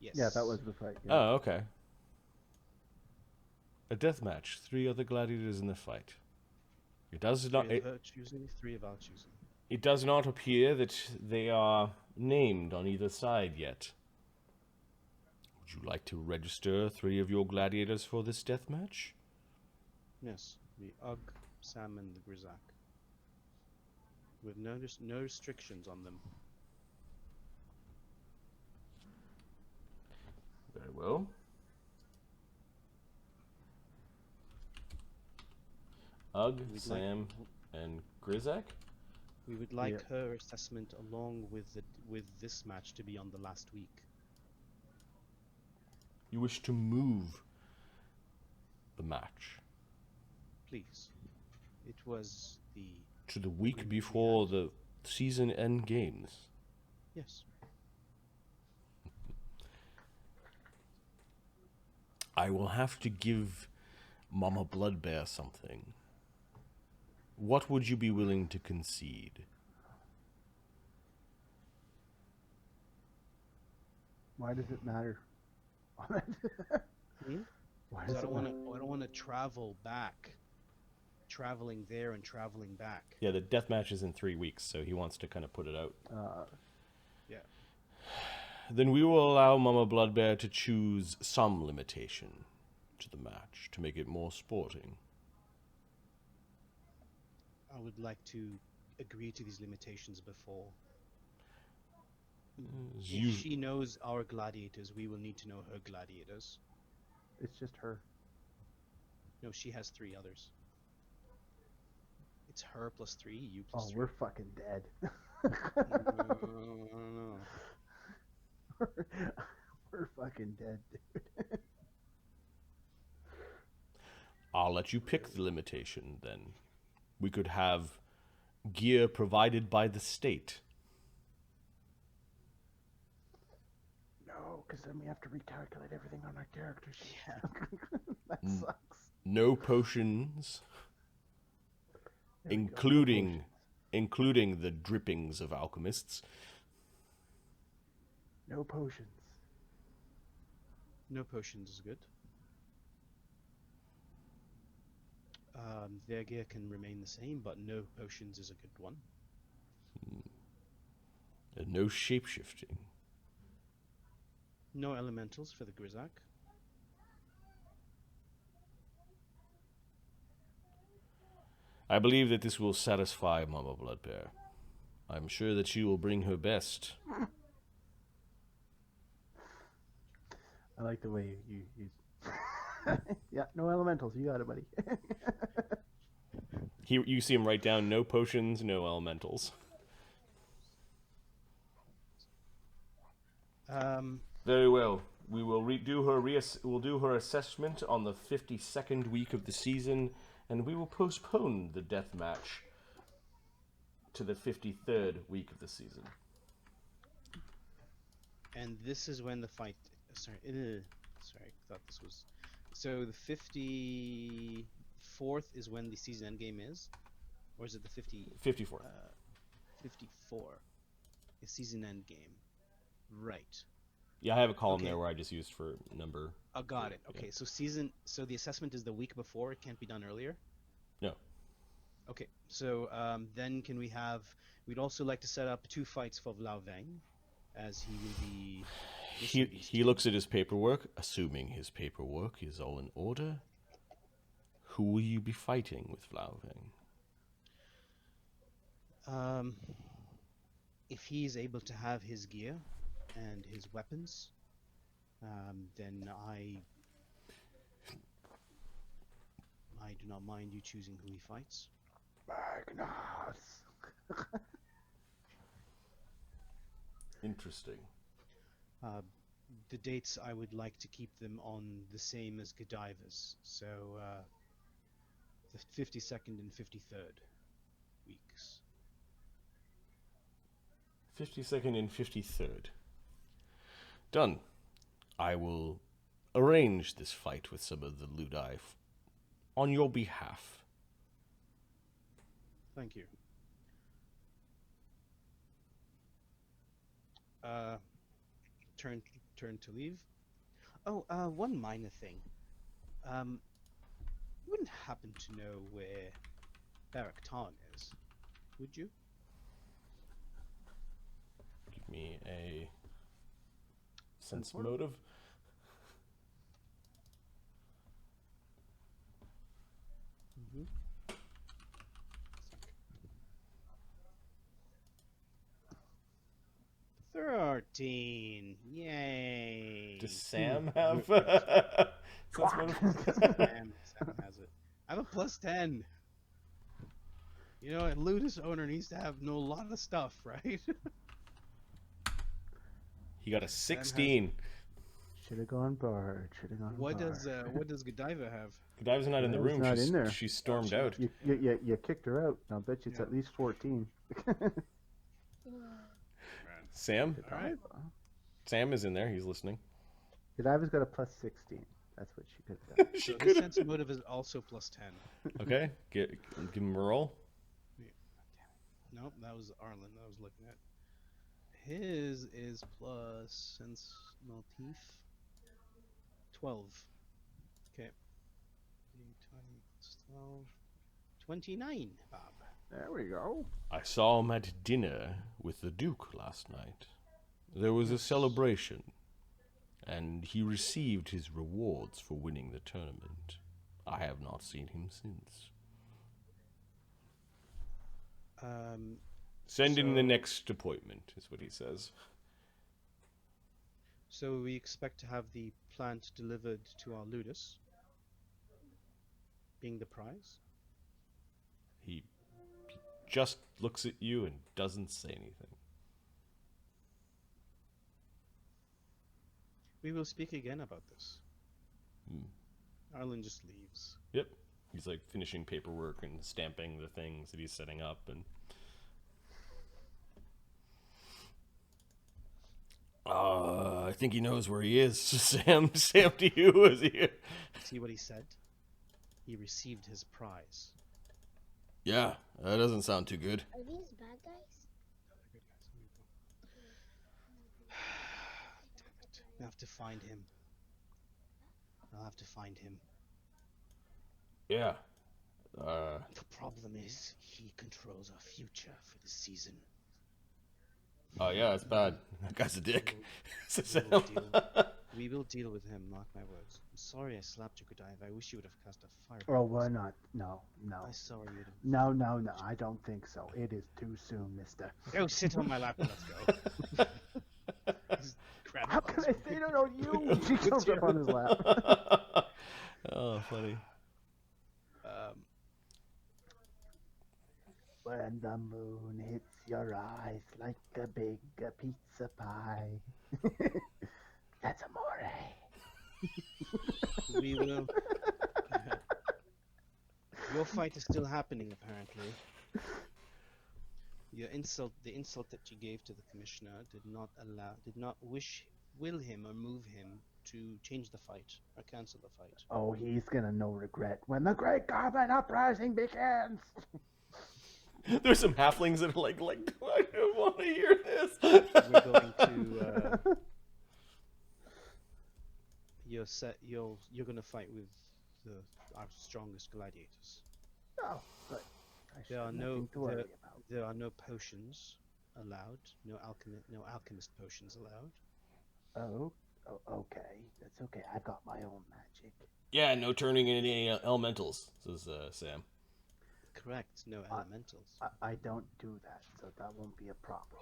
Yes. Yeah, that was the fight. Yeah. Oh, okay. A death match. 3 other gladiators in the fight. It does not. 3 of her choosing, 3 of our choosing. It does not appear that they are named on either side yet. Would you like to register 3 of your gladiators for this death match? Yes, the Ugg, Sam, and the Grizaak. With no restrictions on them. Very well. Ugg, Sam, and Grizaak? We would like her assessment along with this match to be on the last week. You wish to move the match Please. It was the... to the week before the season end games. Yes. I will have to give Mama Bloodbear something. What would you be willing to concede? Why does it matter? Why does I it don't matter? want to travel back. Traveling there and traveling back. Yeah, the death match is in 3 weeks, so he wants to kind of put it out. Yeah. Then we will allow Mama Bloodbear to choose some limitation to the match to make it more sporting. I would like to agree to these limitations before. If she knows our gladiators, we will need to know her gladiators. It's just her. No, she has 3 others. It's her plus 3, you plus 3. We're fucking dead. No. We're fucking dead, dude. I'll let you pick the limitation, then. We could have gear provided by the state. No, because then we have to recalculate everything on our character sheet. Yeah. That sucks. No potions, There we go, no including potions. the drippings of alchemists. No potions. No potions is good. Their gear can remain the same, but no potions is a good one. And no shapeshifting. No elementals for the Grizaak. I believe that this will satisfy Mama Bloodbear. I'm sure that she will bring her best. I like the way you yeah, no elementals. You got it, buddy. You see him write down no potions, no elementals. Very well. We will we'll do her assessment on the 52nd week of the season, and we will postpone the death match to the 53rd week of the season. And this is when the fight... Sorry, I thought this was... So the 54th is when the season endgame is? Or is it the 54th. 54. The season endgame. Right. Yeah, I have a column Okay. there where I just used for number. Oh, got it. Okay, so the assessment is the week before. It can't be done earlier? No. Okay, so then we'd also like to set up 2 fights for Vloughveng, as he will be... He looks at his paperwork, assuming his paperwork is all in order. Who will you be fighting with Vloughveng? If he is able to have his gear and his weapons, then I do not mind you choosing who he fights. Magnus. Interesting. The dates, I would like to keep them on the same as Godiva's, so the 52nd and 53rd weeks. 52nd and 53rd. Done. I will arrange this fight with some of the Ludi on your behalf. Thank you. Turn to leave. Oh, one minor thing. You wouldn't happen to know where Barak Tarn is, would you? Give me a sense motive. Mm-hmm. 13. Yay. Does Sam have sense motive? Sam has it. I have a +10. You know, a Ludus owner needs to know a lot of stuff, right? He got a 16. Should have gone bar. Should have gone What bar. does Godiva have? Godiva's not in the Godiva's room. not in there. She stormed out. You kicked her out. I'll bet you it's Yeah. at least 14. Sam? All right. Sam is in there. He's listening. Godiva's got a +16. That's what she could have done. She So the could sense motive is also +10. Okay, give him a roll. Nope, that was Arlen that I was looking at. His is plus sense motif 12. Okay. 20 plus 12. 29, Bob. There we go. I saw him at dinner with the Duke last night. There was a celebration, and he received his rewards for winning the tournament. I have not seen him since. Send in the So- next appointment, is what he says. So we expect to have the plant delivered to our Ludus, being the prize. He just looks at you and doesn't say anything. We will speak again about this. Hmm. Arlen just leaves. Yep. He's like finishing paperwork and stamping the things that he's setting up, and I think he knows where he is. Sam, to you, is he? See what he said? He received his prize. Yeah, that doesn't sound too good. Are these bad guys? Damn it. I have to find him. I'll have to find him. Yeah. The problem is, he controls our future for the season. Oh yeah, it's bad. That guy's a dick. We will deal with him, mark my words. I'm sorry I slapped you, Godiva. I wish you would have cast a fire. Oh, why not? No. I'm sorry you'd have... No. I don't think so. It is too soon, mister. Go sit on my lap and let's go. Just grab How him by can his I say no to you? She comes up on his lap. Oh, funny. When the moon hits your eyes like a big pizza pie. That's amore. We will... Your fight is still happening, apparently. The insult that you gave to the commissioner did not will him or move him to change the fight or cancel the fight. Oh, he's gonna know regret when the Great Goblin Uprising begins. There's some halflings that are like, I don't want to hear this. We're going to you're going to fight with our strongest gladiators. Oh, but I should There are have no nothing to worry about. there are no potions allowed. No alchemist potions allowed. Oh, okay. That's okay. I got my own magic. Yeah, no turning in any elementals, says Sam. Correct. No elementals. I don't do that, so that won't be a problem.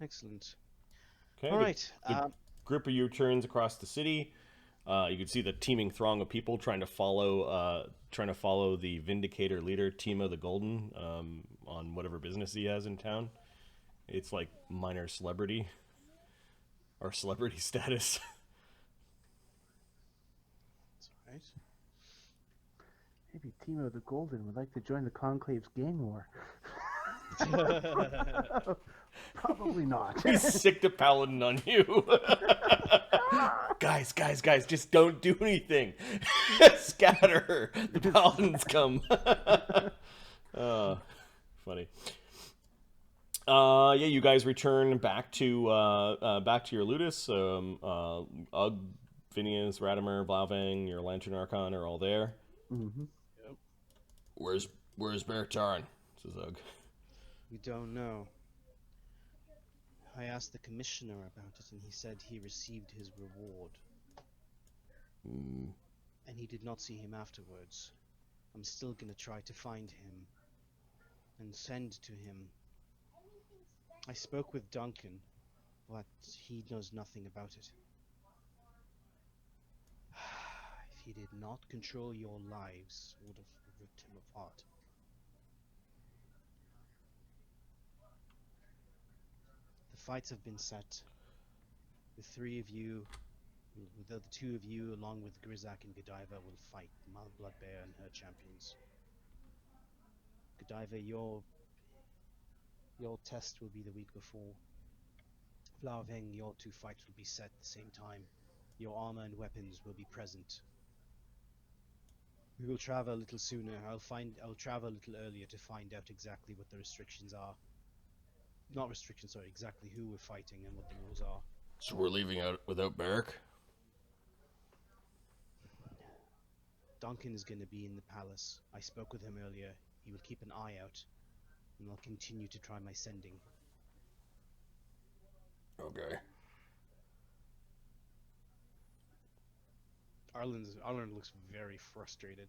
Excellent. Okay, All right. the group of you turns across the city. You can see the teeming throng of people trying to follow the Vindicator leader, Tima the Golden, on whatever business he has in town. It's like minor celebrity or celebrity status. That's all right. Maybe Timo the Golden would like to join the Conclave's gang war. Probably not. We sicked a paladin on you. Guys, just don't do anything. Scatter. The paladins come. Funny. Yeah, you guys return back to your Ludus. Ugg, Phineas, Radamer, Vloughveng, your Lantern Archon are all there. Mm-hmm. Yep. Where's Barak Tarn? Says Ugg. We don't know. I asked the commissioner about it, and he said he received his reward. And he did not see him afterwards. I'm still gonna try to find him and send to him. I spoke with Duncan, but he knows nothing about it. If he did not control your lives, I would have ripped him apart. The fights have been set. The three of you, the two of you, along with Grizaak and Godiva, will fight Bloodbear and her champions. Godiva, your test will be the week before. Vloughveng, your two fights will be set at the same time. Your armor and weapons will be present. We will travel a little sooner. I'll travel a little earlier to find out exactly what the restrictions are. Not restrictions, sorry, exactly who we're fighting and what the rules are. So we're leaving out without Barak? Duncan is going to be in the palace. I spoke with him earlier. He will keep an eye out, and I'll continue to try my sending. Okay. Arlen looks very frustrated.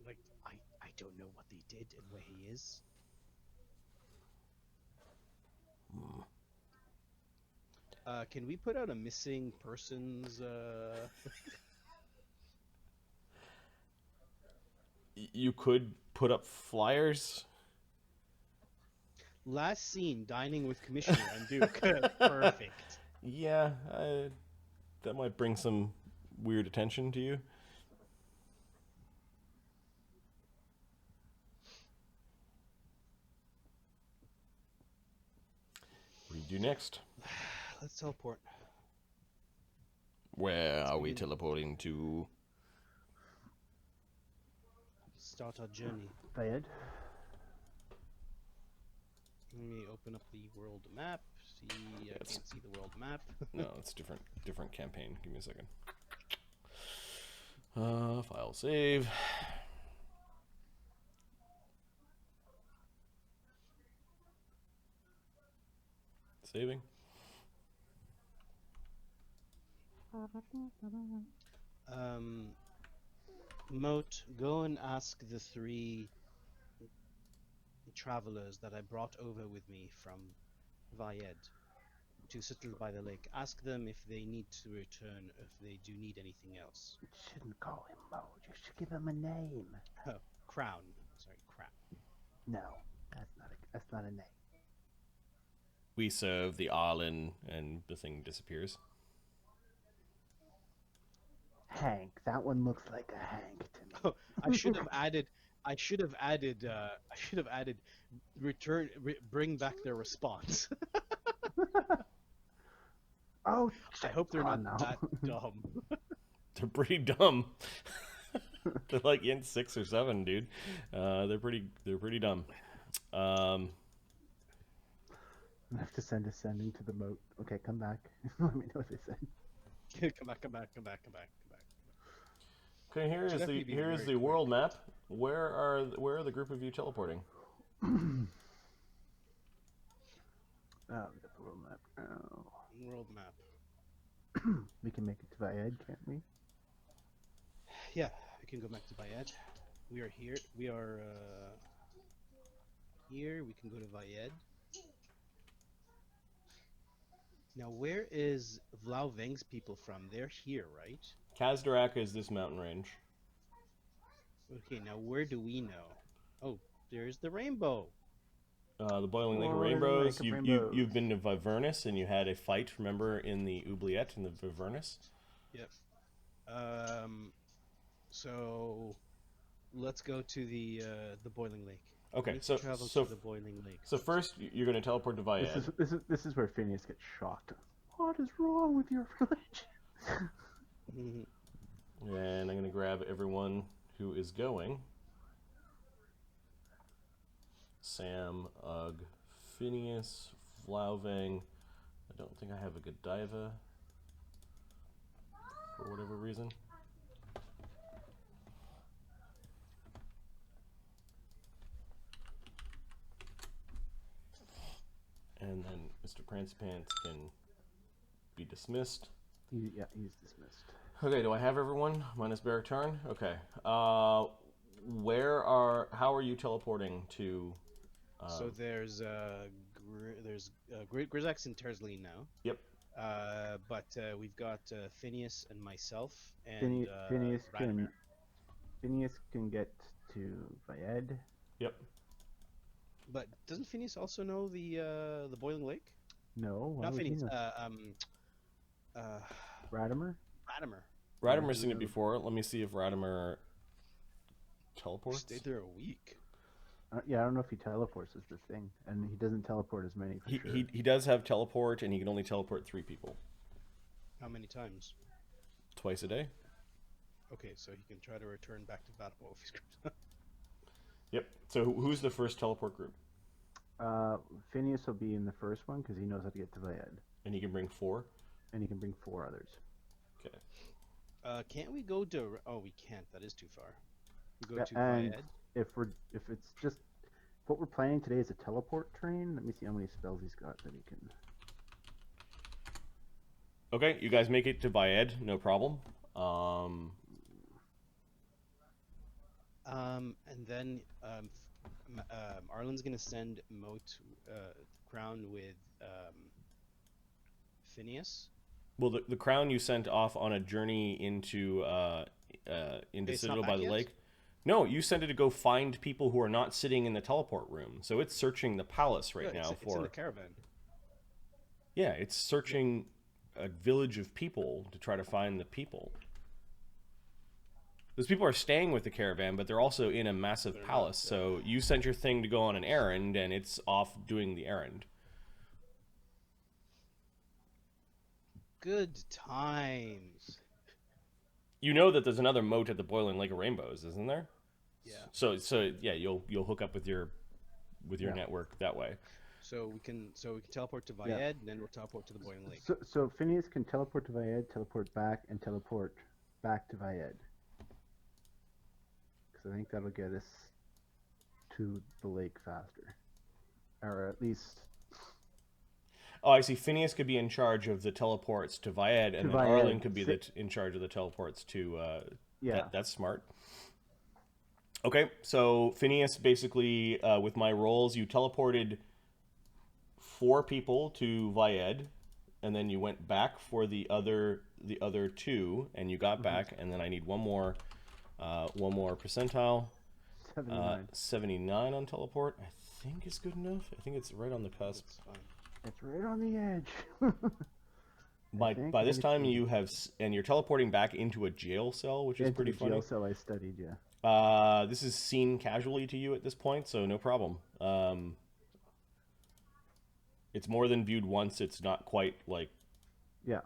Like, I don't know what they did and where he is. Can we put out a missing persons? You could put up flyers. Last seen dining with Commissioner and Duke. Perfect. Yeah, that might bring some weird attention to you. What do you do next? Let's teleport. Where are we teleporting to? Start our journey. Fayed. Let me open up the world map. See, I can't see the world map. No, it's different campaign. Give me a second. File save. Saving. Moat, go and ask the three travelers that I brought over with me from Vyed to settle by the lake. Ask them if they need to return, if they do need anything else. You shouldn't call him Moat. You should give him a name. Oh, Crown. Sorry, Crown. No, that's not a name. We serve the Arlen, and the thing disappears. Hank. That one looks like a Hank to me. Oh, I should have added. Bring back their response. Oh, I hope they're not now. that dumb. They're pretty dumb. They're like in 6 or 7, dude. They're pretty dumb. I have to send a sending to the moat. Okay, come back. Let me know what they said. Come back. Okay, here is the world map. Where are the group of you teleporting? Oh, we got the world map. Oh. World map. We can make it to Vyed, can't we? Yeah, we can go back to Vyed. We are here. We are here. We can go to Vyed. Now, where is Vloughveng's people from? They're here, right? Kazdarak is this mountain range. Okay, now where do we know? Oh, there's the rainbow. The Boiling Lake of Boiling Rainbows. Lake of You've Rainbows. been to Vyvernas, and you had a fight, remember, in the oubliette in the Vyvernas? Yep. So let's go to the Boiling Lake. Okay, Need so to travel so to the boiling lake. so first you're going to teleport to Vyed. This is where Phineas gets shocked. What is wrong with your religion? And I'm going to grab everyone who is going. Sam, Ugg, Phineas, Vloughveng. I don't think I have a Godiva for whatever reason. And then Mr. Prancepants can be dismissed. He's dismissed. Okay, do I have everyone minus Barak Tarn? Okay. How are you teleporting to? So there's Grizaak's in Terraslene now. Yep. But we've got Phineas and myself and Phineas Radamer. can get to Vyed. Yep. But doesn't Phineas also know the boiling lake? No, why Not would he Phineas. know? Radamer? Radamer. Radamer's seen it before. Let me see if Radamer teleports. Stayed there a week. Yeah, I don't know if he teleports is the thing, and he doesn't teleport as many. For sure. He does have teleport, and he can only teleport 3 people. How many times? Twice a day. Okay, so he can try to return back to Vatabo if he's Yep. So who's the first teleport group? Phineas will be in the first one because he knows how to get to Vyed, And he can bring 4. and he can bring 4 others. Okay. Can't we go to? Oh, we can't. That is too far. We go to And Vyed. if it's just what we're planning today is a teleport train. Let me see how many spells he's got that he can. Okay, you guys make it to Vyed, no problem. And then Arlen's gonna send Moat Crown with Phineas. Well, the crown you sent off on a journey into It's Citadel not by back the yet? lake. No, you sent it to go find people who are not sitting in the teleport room. So it's searching the palace right Yeah, now it's in for. the caravan. Yeah, it's searching a village of people to try to find the people. Those people are staying with the caravan, but they're also in a massive They're not, palace. So you sent your thing to go on an errand, and it's off doing the errand. Good times. You know that there's another moat at the Boiling Lake of Rainbows, isn't there? Yeah. So yeah, you'll hook up with your network that way. So we can teleport to Vyed, Yeah. and then we'll teleport to the boiling lake. So Phineas can teleport to Vyed, teleport back, and teleport back to Vyed. Because I think that'll get us to the lake faster, or at least Oh, I see. Phineas could be in charge of the teleports to Vyed, and then Vyed. Arlen could be in charge of the teleports to. yeah. That's smart. Okay, so Phineas basically, with my rolls, you teleported 4 people to Vyed, and then you went back for the other 2, and you got back, and then I need one more percentile. 79. 79 on teleport. I think is good enough. I think it's right on the cusp. That's fine. It's right on the edge. think By this maybe time two. you have, and you're teleporting back into a jail cell, which is Into pretty the funny. jail cell I studied, yeah. This is seen casually to you at this point, so no problem. It's more than viewed once. It's not quite like, Yeah.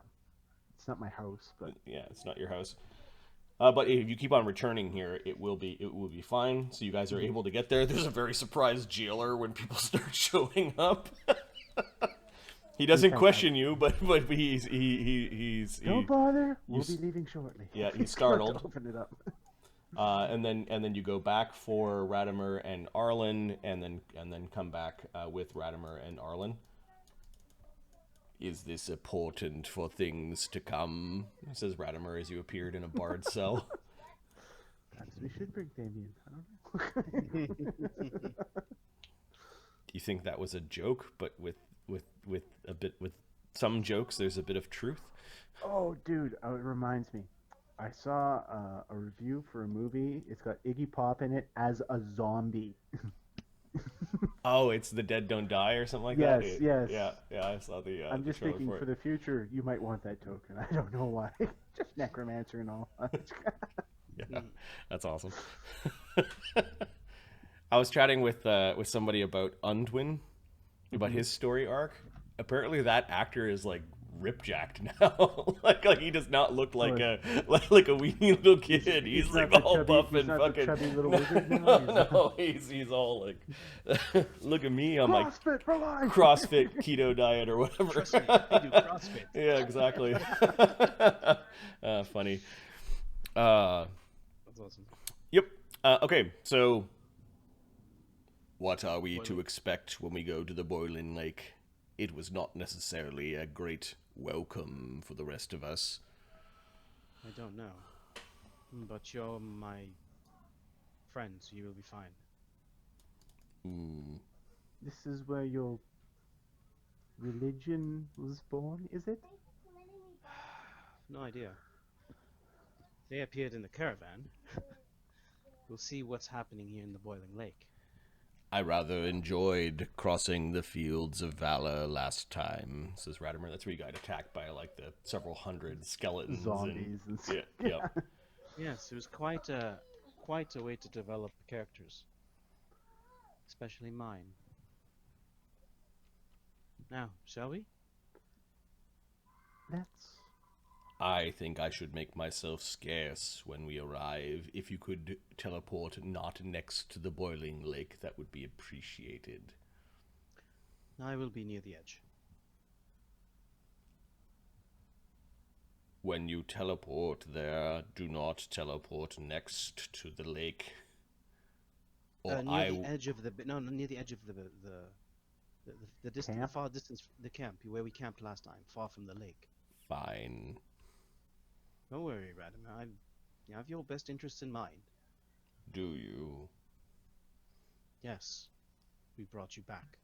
It's not my house, but yeah, it's not your house. But if you keep on returning here, it will be fine. So you guys are able to get there. There's a very surprised jailer when people start showing up. He doesn't question you, but he's don't bother. We'll s- be leaving shortly. yeah, he's Go to startled. Open it up. And then you go back for Radamer and Arlen, and then come back with Radamer and Arlen. Is this a portent for things to come? Says Radamer as you appeared in a bard cell. Perhaps we should bring Damien. I don't know. Do you think that was a joke, but with a bit with some jokes, there's a bit of truth? Oh, dude, it reminds me. I saw a review for a movie. It's got Iggy Pop in it as a zombie. Oh, it's The Dead Don't Die or something like Yes, that? yes. Yeah, I saw the I'm the just trailer thinking for for it. the future, you might want that token. I don't know why. Just necromancer and all. Yeah, that's awesome. I was chatting with somebody about Undwin, about his story arc. Apparently, that actor is like ripjacked now. like he does not look like like a wee little kid. He's like not the all chubby- buff he's and not the fucking. chubby little wizard now? No, he's all like, look at me. I'm like CrossFit for life. CrossFit keto diet or whatever. Trust me, I do CrossFit. Yeah, exactly. Funny. That's awesome. Yep. Okay, so what are we to expect when we go to the Boiling Lake? It was not necessarily a great welcome for the rest of us. I don't know. But you're my friend, so you will be fine. This is where your religion was born, is it? No idea. They appeared in the caravan. We'll see what's happening here in the Boiling Lake. I rather enjoyed crossing the fields of valor last time, says Radamer. That's where you got attacked by like the several hundred skeletons. Zombies and stuff. Yeah. Yes, it was quite a way to develop characters. Especially mine. Now, shall we? That's I think I should make myself scarce when we arrive. If you could teleport not next to the Boiling Lake, that would be appreciated. I will be near the edge. When you teleport there, do not teleport next to the lake. Or Near the edge of the near the edge of the distance, the Camp? far distance, the camp where we camped last time, far from the lake. Fine. Don't worry, Radamer. I have your best interests in mind. Do you? Yes, we brought you back.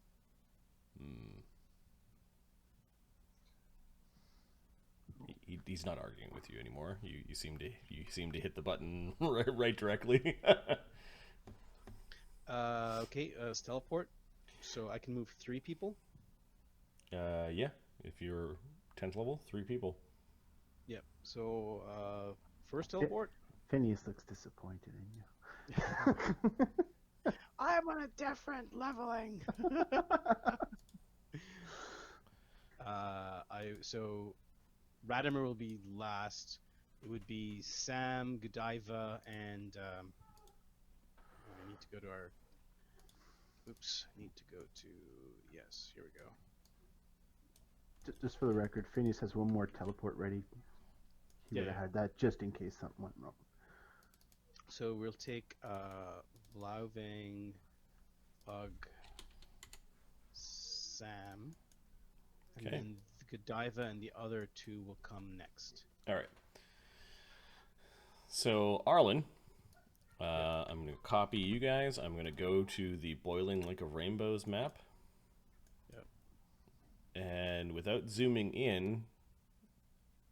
He's not arguing with you anymore. You seem to hit the button right directly. Okay, let's teleport. So I can move 3 people. Yeah. If you're 10th level, 3 people. Yep. So first teleport. Phineas looks disappointed in you. I'm on a different leveling. So Radamer will be last. It would be Sam, Godiva, and I need to go to our. Oops, I need to go to. Yes, here we go. Just for the record, Phineas has one more teleport ready. He would have had that just in case something went wrong. So we'll take Vloughveng, Bug, Sam, and Okay. then Godiva and the other 2 will come next. All right. So Arlen, I'm going to copy you guys. I'm going to go to the Boiling Lake of Rainbows map. Yep. And without zooming in,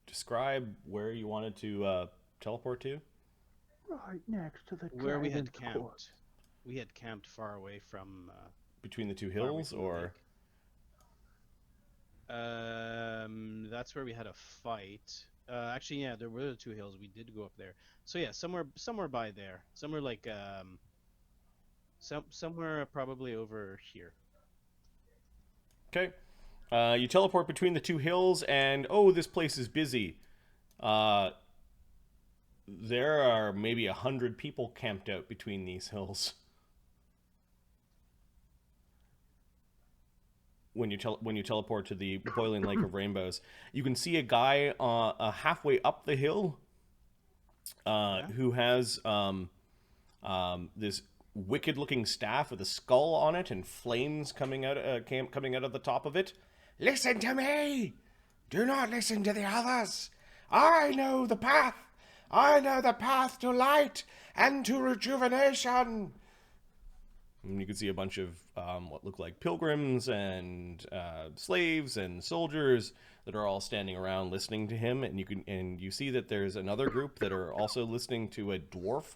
describe where you wanted to teleport to. Right next to the Where we had dragon's court. camped. We had camped far away from. Between the 2 far away hills, from the or lake. That's where we had a fight. Actually, yeah, there were 2 hills. We did go up there. So yeah, somewhere by there. Somewhere like somewhere probably over here. okay. You teleport between the 2 hills, and oh, this place is busy. There are maybe 100 people camped out between these hills. When you teleport to the Boiling Lake of Rainbows, you can see a guy halfway up the hill who has this wicked-looking staff with a skull on it and flames coming out of the top of it. Listen to me! Do not listen to the others! I know the path! I know the path to light and to rejuvenation! And you can see a bunch of what look like pilgrims and slaves and soldiers that are all standing around listening to him. And you see that there's another group that are also listening to a dwarf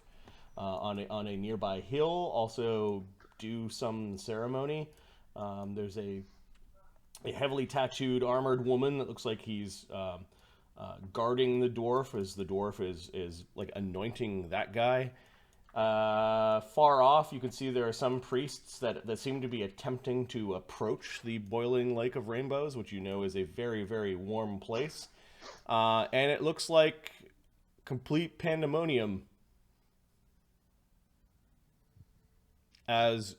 on a nearby hill also do some ceremony. There's a heavily tattooed armored woman that looks like he's guarding the dwarf as the dwarf is like anointing that guy. Far off, you can see there are some priests that seem to be attempting to approach the boiling lake of rainbows, which you know is a very, very warm place. And it looks like complete pandemonium, as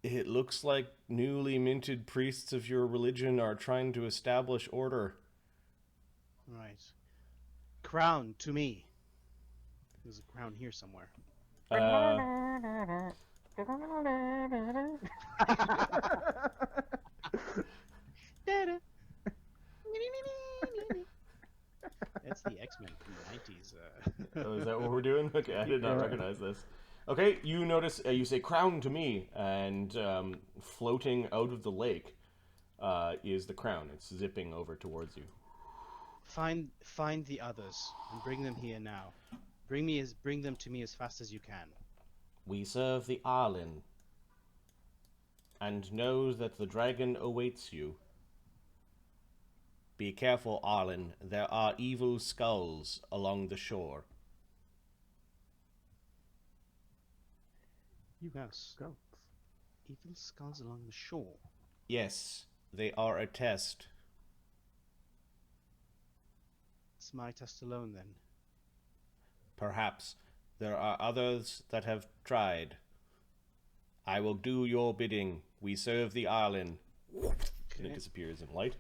it looks like newly minted priests of your religion are trying to establish order. Right. Crown to me. There's a crown here somewhere. That's the X-Men from the 90s. Oh, is that what we're doing? Okay, I did not recognize this. Okay, you notice, you say crown to me, and floating out of the lake is the crown. It's zipping over towards you. Find the others and bring them here now. Bring them to me as fast as you can. We serve the Arlen, and know that the dragon awaits you. Be careful, Arlen. There are evil skulls along the shore. Yes. Evil skulls along the shore. Yes, they are a test. It's my test alone, then. Perhaps there are others that have tried. I will do your bidding. We serve the Arlen. And it disappears in light.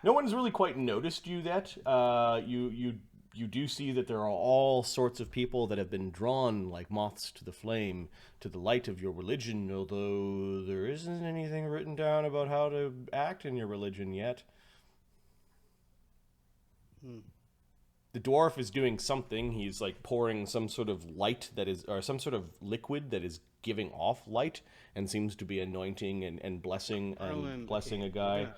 No one's really quite noticed you yet. You do see that there are all sorts of people that have been drawn like moths to the flame, to the light of your religion, although there isn't anything written down about how to act in your religion yet. The dwarf is doing something. He's like pouring some sort of light that is, or some sort of liquid that is giving off light, and seems to be anointing and blessing and blessing a guy. Yeah.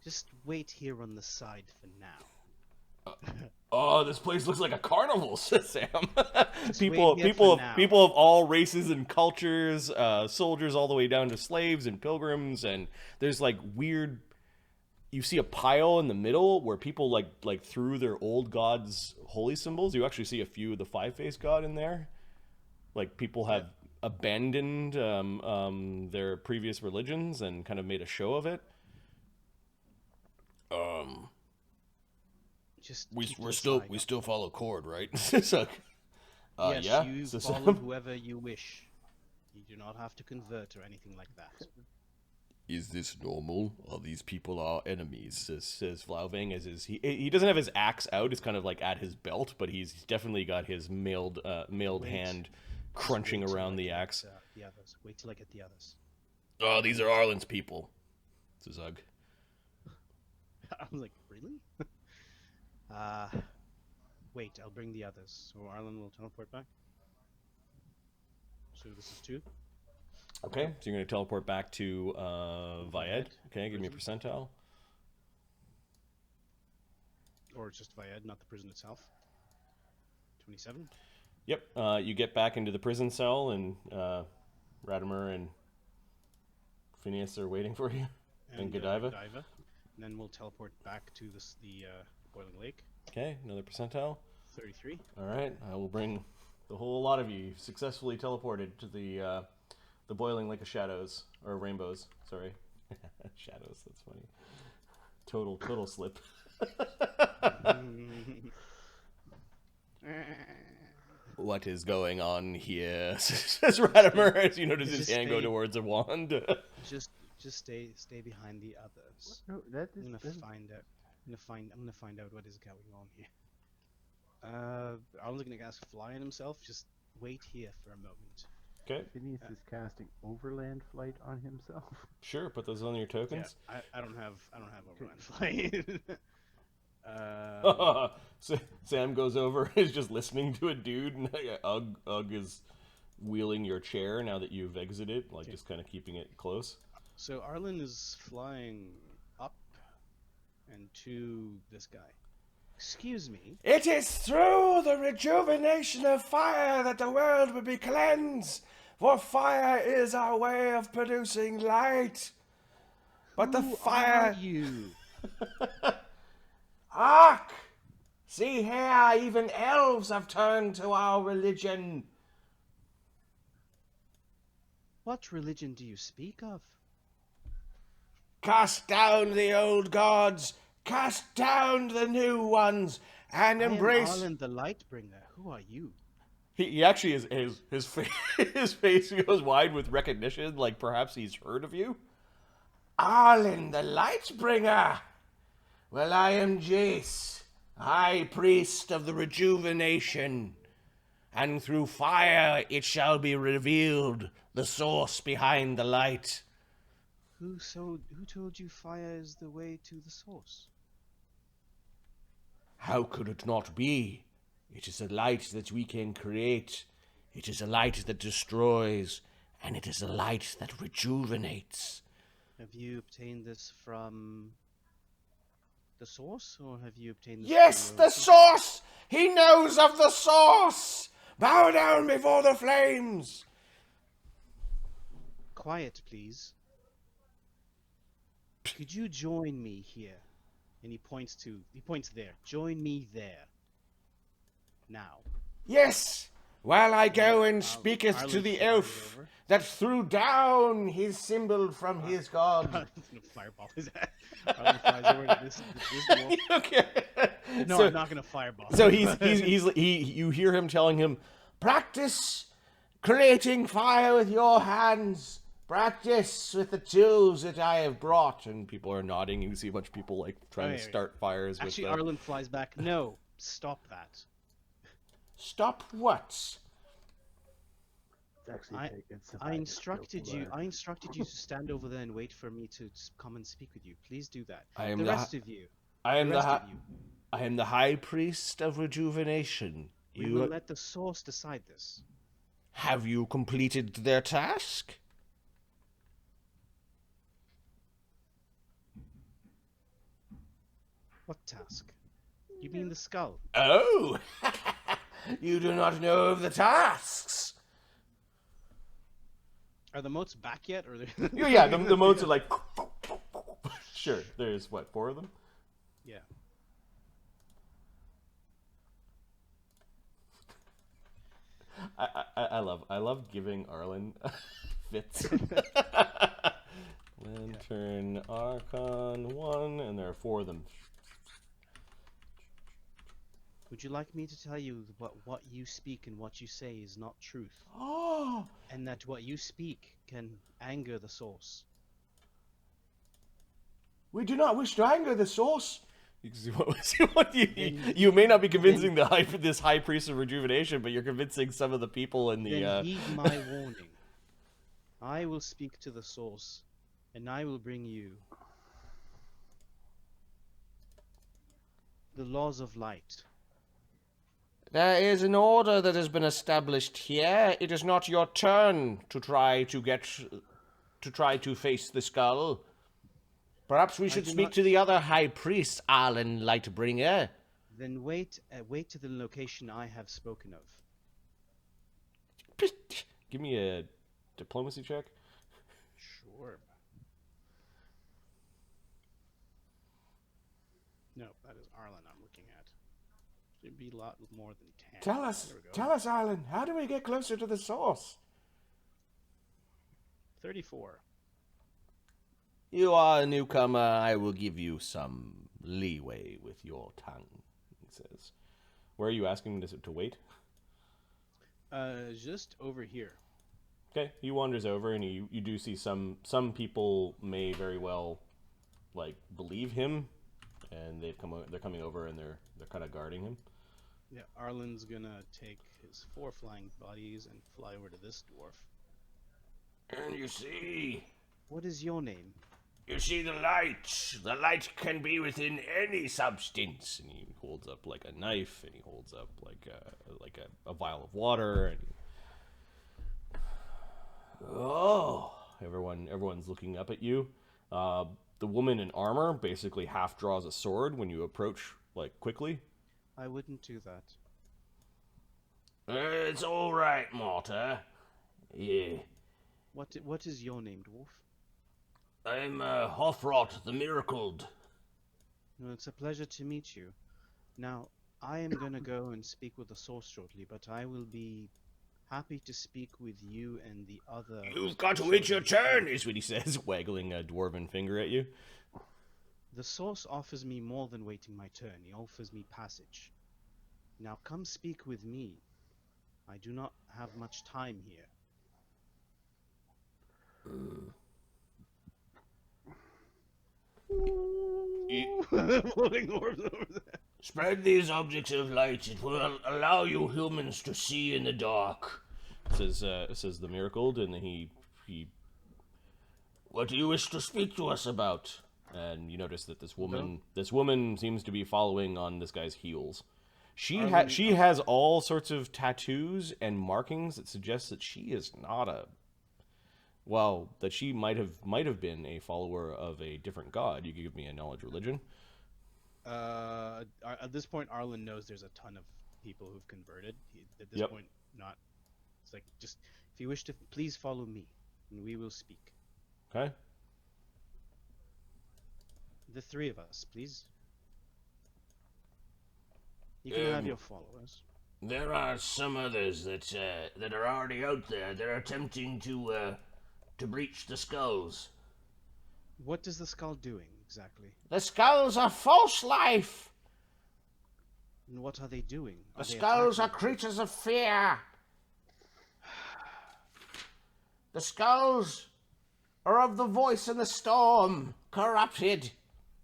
Just wait here on the side for now. Oh, this place looks like a carnival, says Sam. people of all races and cultures, soldiers all the way down to slaves and pilgrims, and there's like weird. You see a pile in the middle where people like threw their old gods' holy symbols. You actually see a few of the five-faced god in there. Like people have abandoned their previous religions and kind of made a show of it. We still follow Cord, right? So, yes, yeah. you So follow whoever you wish. You do not have to convert or anything like that. Is this normal? Are these people our enemies? Says Vloughveng, as he doesn't have his axe out. It's kind of like at his belt, but he's definitely got his mailed hand crunching around the axe. The others. Wait till I get the others. Oh, these are Arlen's people. Says Ugg. I was like, really? Wait, I'll bring the others. So Arlen will teleport back. So this is 2. Okay, so you're going to teleport back to Vyed. Okay, give me a percentile. Or it's just Vyed, not the prison itself. 27. Yep, you get back into the prison cell, and Radamer and Phineas are waiting for you. And Godiva. And then we'll teleport back to the boiling lake. Okay, another percentile. 33. All right, I will bring the whole lot of you. You've successfully teleported to the boiling lake of shadows, or rainbows. Sorry, shadows. That's funny. Total slip. What is going on here? Says Radamer as you notice his hand go towards a wand. Just stay behind the others. No, that is. I'm gonna find out what is going on here. I was gonna ask Fly on himself. Just wait here for a moment. Okay. Phineas is casting overland flight on himself. Sure, put those on your tokens. Yeah, I don't have overland flight. So Sam goes over, is just listening to a dude, and Ugg is wheeling your chair now that you've exited, like just kind of keeping it close. So Arlen is flying up and to this guy. Excuse me. It is through the rejuvenation of fire that the world will be cleansed, for fire is our way of producing light. But the Who fire... are you? Ark! See here, even elves have turned to our religion. What religion do you speak of? Cast down the old gods, cast down the new ones, and I am embrace... Arlen the Lightbringer. Who are you? He actually is his face his face goes wide with recognition, like perhaps he's heard of you. Arlen the Lightbringer. Well, I am Jace, High Priest of the Rejuvenation, and through fire it shall be revealed the source behind the light. Who told you fire is the way to the source? How could it not be? It is a light that we can create. It is a light that destroys, and it is a light that rejuvenates. Have you obtained this from the source, or have you obtained this Yes, from the source! He knows of the source! Bow down before the flames! Quiet, please. Could you join me here? And he points there. Join me there. Now. Yes! While I go and speaketh Arlen to the flies elf over. that threw down his symbol from his god. He's gonna fireball his ass. Arlen flies over to this dwarf. Okay. No, So- I'm not gonna fireball. So you hear him telling him, Practice creating fire with your hands. Practice with the tools that I have brought. and people are nodding. You can see a bunch of people like trying to Wait. start fires with Actually, the... Arlen flies back. No, stop that. Stop what? It's actually I- taken some I instructed you to stand over there and wait for me to come and speak with you. Please do that. I am The the rest of you. I am The the rest hi- of you. I am the high priest of rejuvenation. We will let the source decide this. Have you completed their task? What task? You mean the skull? Oh! You do not know of the tasks. Are the moats back yet, or Yeah, the modes are like... Sure, there's what, 4 of them? yeah? I love giving Arlen fits. Lantern Archon 1, and there are 4 of them. Would you like me to tell you what you speak and what you say is not truth, Oh! and that what you speak can anger the source? We do not wish to anger the source. You can see what you may not be convincing this high priest of rejuvenation, but you're convincing some of the people in the. Then heed my warning. I will speak to the source, and I will bring you the laws of light. There is an order that has been established here. It is not your turn to try to face the skull. Perhaps we should do speak not- to the other high priest, Arlen Lightbringer. Then wait to the location I have spoken of. Give me a diplomacy check. Sure. No, that is Arlen I'm looking at. Should be a lot more than 10. Tell us, Arlen, how do we get closer to the source? 34. You are a newcomer. I will give you some leeway with your tongue, he says. Where are you asking me to wait? Just over here. Okay, he wanders over, and you do see some people may very well like believe him, and they're coming over, and they're kind of guarding him. Yeah, Arlen's gonna take his 4 flying bodies and fly over to this dwarf. And you see What is your name? the light. The light can be within any substance. And he holds up like a knife, and he holds up like a vial of water, and Oh, everyone's looking up at you. The woman in armor basically half draws a sword when you approach like quickly. I wouldn't do that. it's all right, Marta. Yeah, What is your name, dwarf? I'm Hofrot the Miracled. No, it's a pleasure to meet you. Now, I am gonna go and speak with the source shortly, but I will be happy to speak with you and the other. You've got to wait your turn, is what he says, waggling a dwarven finger at you. The source offers me more than waiting my turn. He offers me passage. Now come speak with me. I do not have much time here. Floating orbs over there. Spread these objects of light. It will allow you humans to see in the dark. Says the Miracled, and he. What do you wish to speak to us about? And you notice that this woman seems to be following on this guy's heels. She has all sorts of tattoos and markings that suggest that she is not that she might have been a follower of a different god. You could give me a knowledge religion. At this point, Arlen knows there's a ton of people who've converted. At this point, not. It's like, just, if you wish to, please follow me, and we will speak. Okay. The three of us, please. You can have your followers. There are some others that are already out there. They're attempting to breach the skulls. What is the skull doing, exactly? The skulls are false life! And what are they doing? The skulls are creatures of fear! The skulls are of the voice in the storm, corrupted.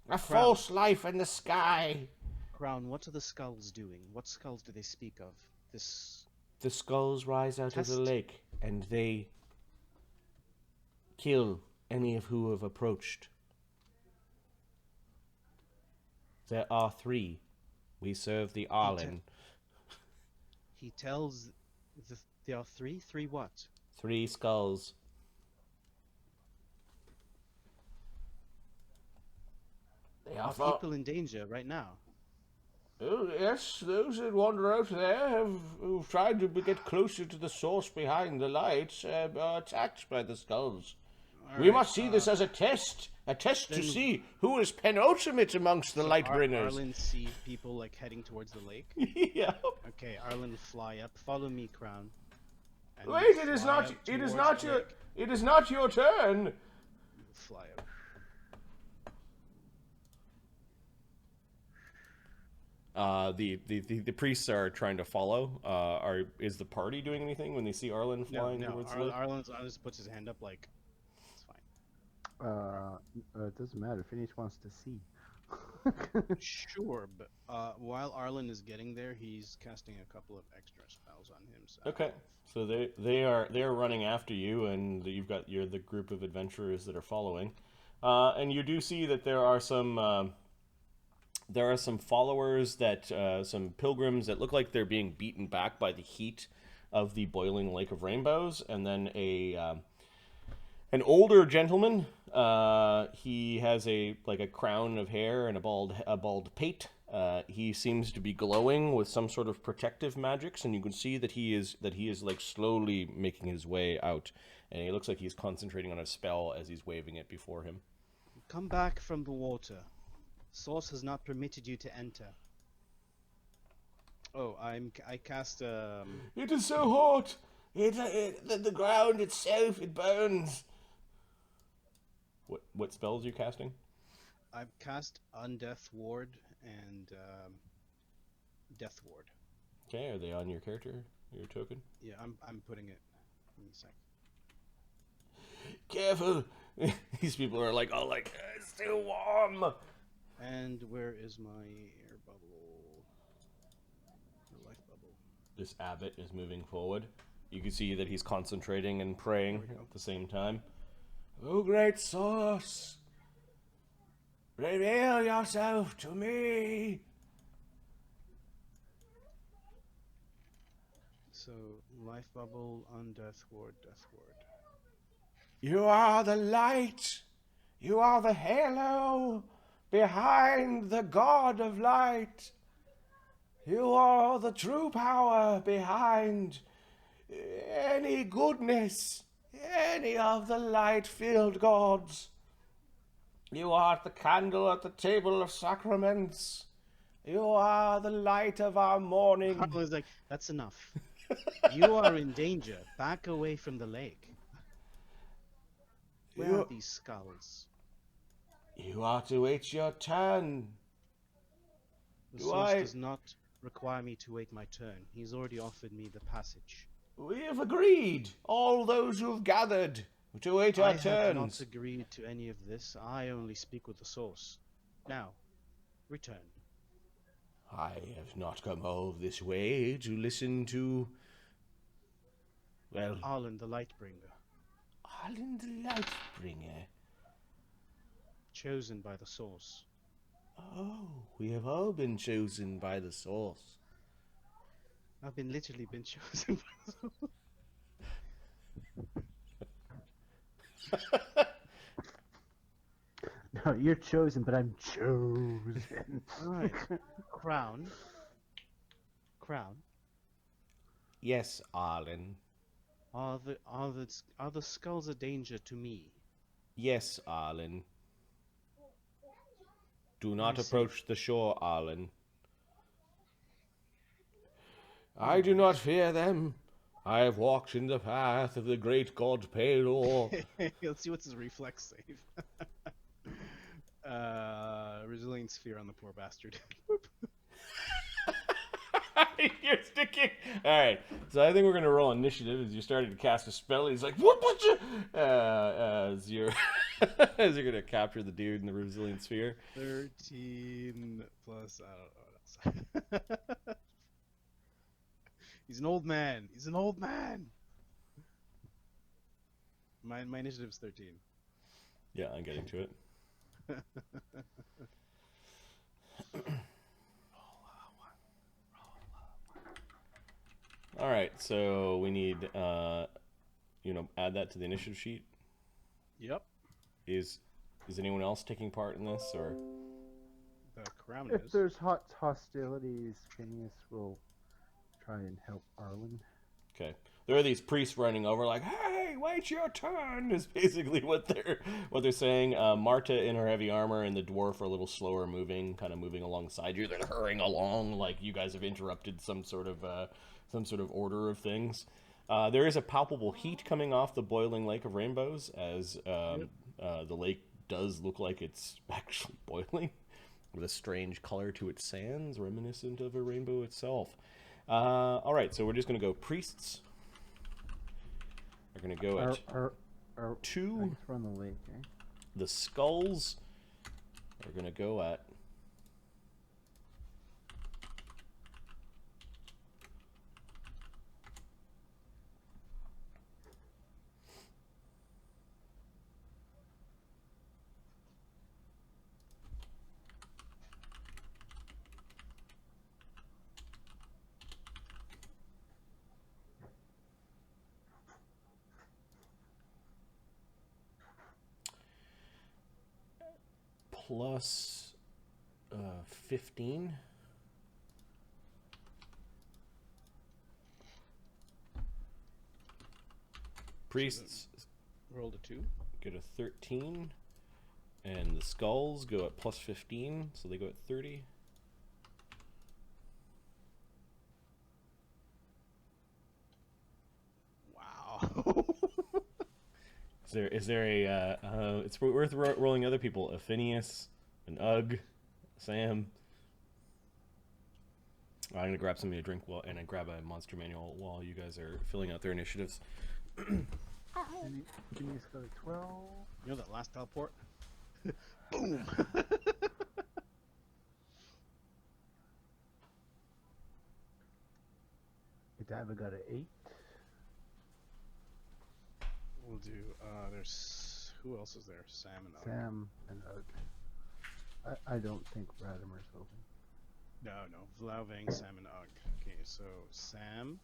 A false life in the sky. Crown, what are the skulls doing? What skulls do they speak of? The skulls rise out of the lake, and they kill any of who have approached. There are 3. We serve the Arlen. He tells there are 3? 3 what? 3 skulls. They Are people in danger right now? Oh, yes, those that wander out there who've tried to get closer to the source behind the light are attacked by the skulls. We must see this as a test to see who is penultimate amongst the Lightbringers. Arlen see people like heading towards the lake. Yeah. Okay, Arlen, fly up. Follow me, Crown. And Wait, it is fly not. up It is towards not the your. lake. It is not your turn. Fly up. The priests are trying to follow. Is the party doing anything when they see Arlen flying towards the lake? Arlen just puts his hand up like, it's fine. It doesn't matter. Phineas wants to see. Sure, but while Arlen is getting there, he's casting a couple of extra spells on himself. Okay, so they are running after you, and you're the group of adventurers that are following, and you do see that there are some followers some pilgrims that look like they're being beaten back by the heat of the boiling lake of rainbows, and then an older gentleman. He has a crown of hair and a bald pate. He seems to be glowing with some sort of protective magics, and you can see that he is like slowly making his way out, and he looks like he's concentrating on a spell as he's waving it before him. Come back from the water. Source has not permitted you to enter. Oh, I cast It is so hot. The ground itself, it burns. What spells are you casting? I've cast Undeath Ward and Death Ward. Okay, are they on your character, your token? Yeah, I'm putting it. Give me a sec. Careful. These people are like, oh, like, it's too warm. And where is my air bubble? The life bubble. This abbot is moving forward. You can see that he's concentrating and praying at the same time. O great source, reveal yourself to me. So, life bubble, Undeath Ward, Death Ward. You are the light. You are the halo behind the God of Light. You are the true power behind any goodness, any of the light-filled gods. You are the candle at the table of sacraments. You are the light of our morning. Arlen is like, that's enough. You are in danger. Back away from the lake. Where are these skulls? You are to wait your turn. The source does not require me to wait my turn. He's already offered me the passage. We have agreed, all those who have gathered, to wait our I have not turns. agreed to any of this. I only speak with the source. Now, return. I have not come all this way to listen to... Well, Arlen, the Lightbringer, Arlen the Lightbringer. chosen by the source. Oh, we have all been chosen by the source. I've literally been chosen by the source. No, you're chosen, but I'm chosen. Alright. Crown. Yes, Arlen. Are the skulls a danger to me? Yes, Arlen. Do not I see. approach the shore, Arlen. I do not fear them. I have walked in the path of the great god Pelor. Let's see what's his reflex save. Resilience sphere on the poor bastard. You're sticking. All right, so I think we're gonna roll initiative as you're starting to cast a spell. He's like, "What? As you're as you're gonna capture the dude in the resilience sphere. 13 plus I don't know what else. He's an old man. He's an old man. My initiative's 13. Yeah, I'm getting to it. All right, so we need, add that to the initiative sheet. Yep. Is anyone else taking part in this, or? The crown If is. there's hostilities, Phineas will try and help Arlen. Okay. There are these priests running over, like, "Hey, wait your turn!" Is basically what they're saying. Marta in her heavy armor and the dwarf are a little slower moving, kind of moving alongside you. They're hurrying along, like you guys have interrupted some sort of order of things. There is a palpable heat coming off the boiling lake of rainbows, as the lake does look like it's actually boiling, with a strange color to its sands, reminiscent of a rainbow itself. All right, so we're just going to go priests. We're going to go at I 2. guess we're on the lake, eh? The skulls are going to go at plus 15. Priests Rolled a 2. get a 13, and the skulls go at plus 15, so they go at 30. Wow. Is there a it's worth rolling other people, a Phineas, an Ugg, Sam. I'm gonna grab somebody a drink and I grab a monster manual while you guys are filling out their initiatives. Phineas got a 12. You know that last teleport? Boom! Godiva got an 8. We'll do, there's, who else is there? Sam and Ugg. Sam and Ugg. I don't think Radamer's open. No, Vloughveng, Sam, and Ugg. Okay, so Sam,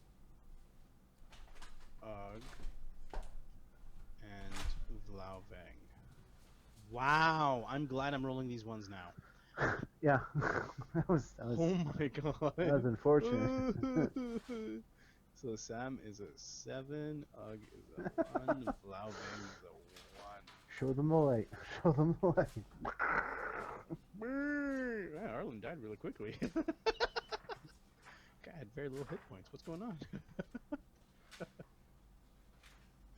Ugg, and Vloughveng. Wow, I'm glad I'm rolling these ones now. Yeah, that was Oh my god. that was unfortunate. So Sam is a 7, Ugg is a 1, Vloughveng is a 1. Show them the light. Show them the light. Yeah, Arlen died really quickly. Guy had very little hit points. What's going on?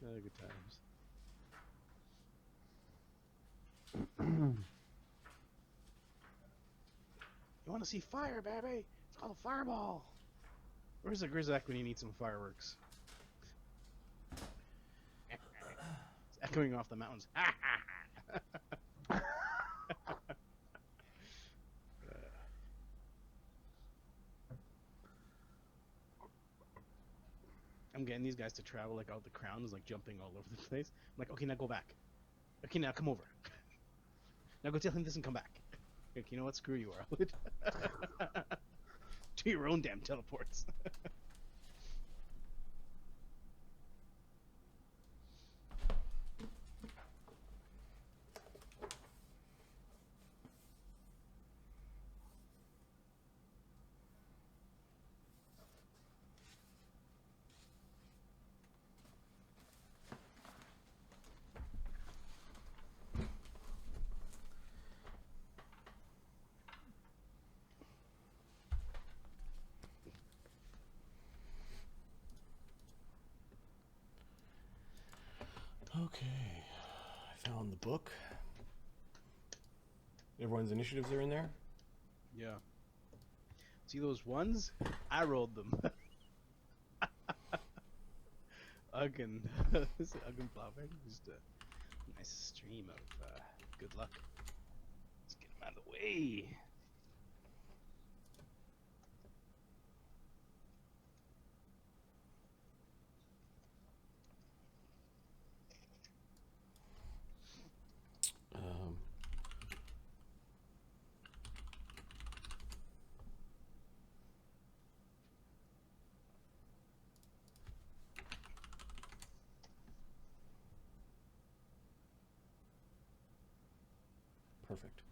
Good times. You want to see fire, baby? It's called a fireball. Where's the Grizaak when you need some fireworks? It's echoing off the mountains. I'm getting these guys to travel like out the crown is like jumping all over the place. I'm like, okay, now go back. Okay, now come over. Now go tell him this and come back. Like, you know what? Screw you, Arlen. Do your own damn teleports. Okay, I found the book. Everyone's initiatives are in there? Yeah. See those ones? I rolled them. Ugg and Vloughveng. Just a nice stream of good luck. Let's get him out of the way. Perfect.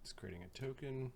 Just creating a token.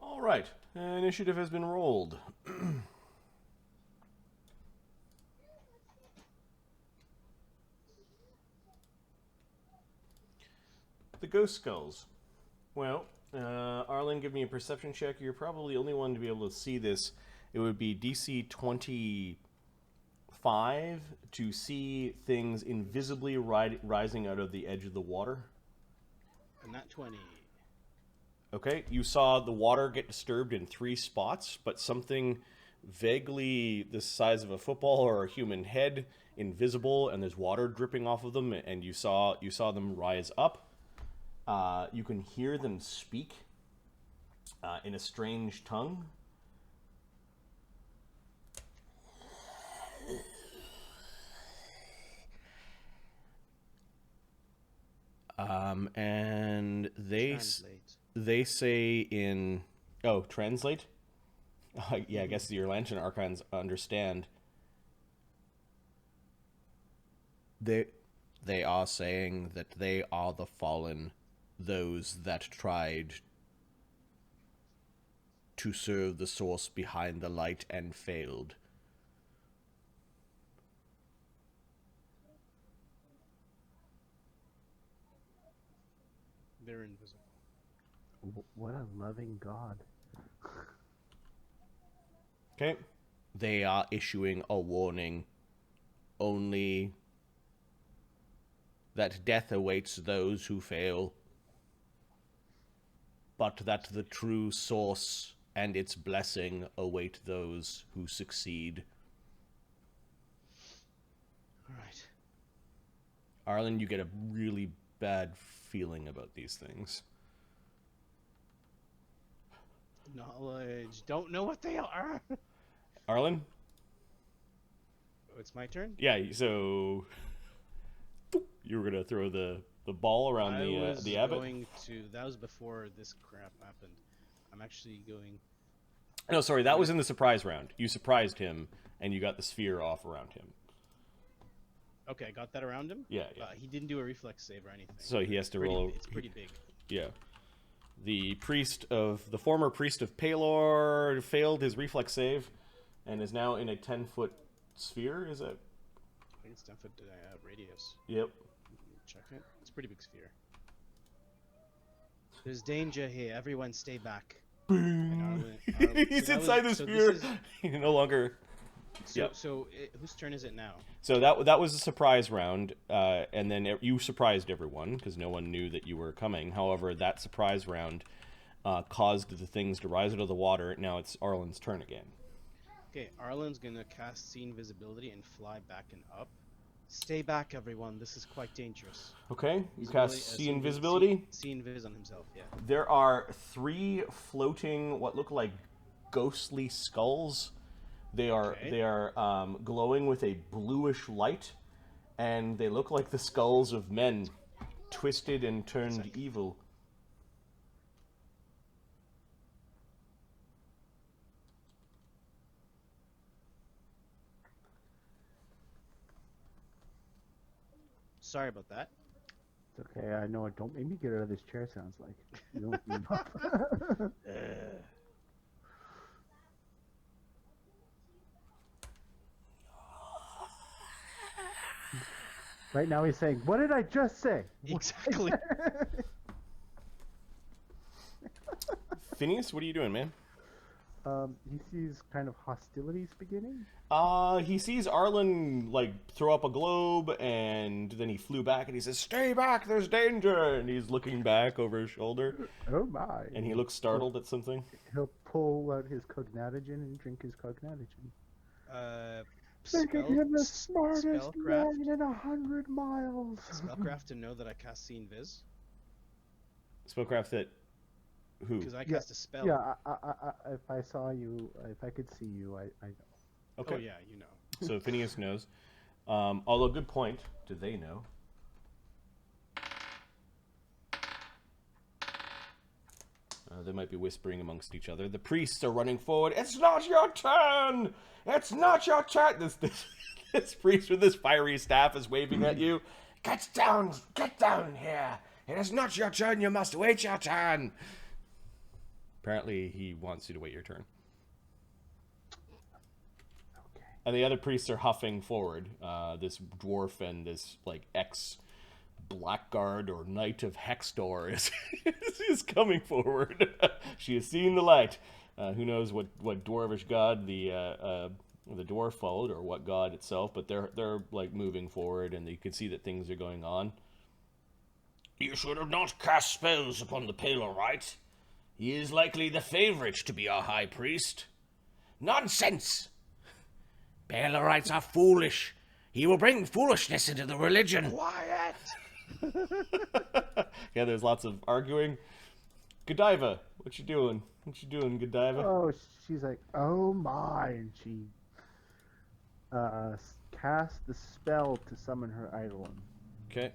All right, initiative has been rolled. The ghost skulls. Well, Arlen, give me a perception check. You're probably the only one to be able to see this. It would be DC 25 to see things invisibly rising out of the edge of the water. And not 20. Okay, you saw the water get disturbed in 3 spots, but something vaguely the size of a football or a human head, invisible, and there's water dripping off of them, and you saw them rise up. You can hear them speak in a strange tongue. And they say in... Oh, translate? Yeah, I guess the Erlantian Archons understand. They are saying that they are the fallen, those that tried to serve the source behind the light and failed. they're invisible. What a loving God. Okay. They are issuing a warning. Only that death awaits those who fail, but that the true source and its blessing await those who succeed. All right. Arlen, you get a really bad feeling about these things. Knowledge. Don't know what they are. Arlen? Oh, it's my turn? Yeah, so you were gonna throw the ball around the abbot? That was before this crap happened. I'm actually going... No, sorry, that was in the surprise round. You surprised him, and you got the sphere off around him. Okay, I got that around him? Yeah. He didn't do a reflex save or anything. So he has to roll... It's pretty big. Yeah. The former priest of Palor failed his reflex save, and is now in a 10-foot sphere, is it? I think it's 10-foot radius. Yep. Check it. It's a pretty big sphere. There's danger here. Everyone stay back. Boom. Arlen, He's inside the sphere. He no longer... whose turn is it now? So that was a surprise round, and then you surprised everyone, because no one knew that you were coming. However, that surprise round caused the things to rise out of the water. Now it's Arlen's turn again. Okay, Arlen's gonna cast See Invisibility and fly back and up. Stay back, everyone. This is quite dangerous. Okay, you cast See Invisibility. See Invis on himself, yeah. There are 3 floating, what look like ghostly skulls. They are glowing with a bluish light, and they look like the skulls of men, twisted and turned evil. Sorry about that. It's okay, I know it. Don't make me get out of this chair, sounds like. You don't mean Right now he's saying, what did I just say? Exactly. Phineas, what are you doing, man? He sees kind of hostilities beginning. He sees Arlen, like, throw up a globe, and then he flew back, and he says, "Stay back, there's danger!" And he's looking back over his shoulder. Oh my. And he looks startled at something. He'll pull out his cognatogen and drink his cognatogen. Think of him the smartest man in 100 miles. Spellcraft to know that I cast See Invis. Spellcraft that... Who? Because I cast a spell. Yeah, if I saw you, if I could see you, I know. Okay. Oh yeah, you know. So Phineas knows. Although, good point. Do they know? They might be whispering amongst each other. The priests are running forward. "It's not your turn! It's not your turn!" This priest with this fiery staff is waving at you. Get down here! It is not your turn, you must wait your turn! Apparently, he wants you to wait your turn. Okay. And the other priests are huffing forward. This dwarf and this, like, ex-blackguard or knight of Hexdor is coming forward. She has seen the light. Who knows what dwarvish god the dwarf followed, or what god itself, but they're like moving forward, and you can see that things are going on. "You should have not cast spells upon the Palorite. He is likely the favorite to be our high priest." "Nonsense! Palorites are foolish. He will bring foolishness into the religion." Quiet! Yeah, there's lots of arguing. Godiva, what you doing? What you doing, Godiva? Oh, she's like, oh my, and she cast the spell to summon her Eidolon. Okay.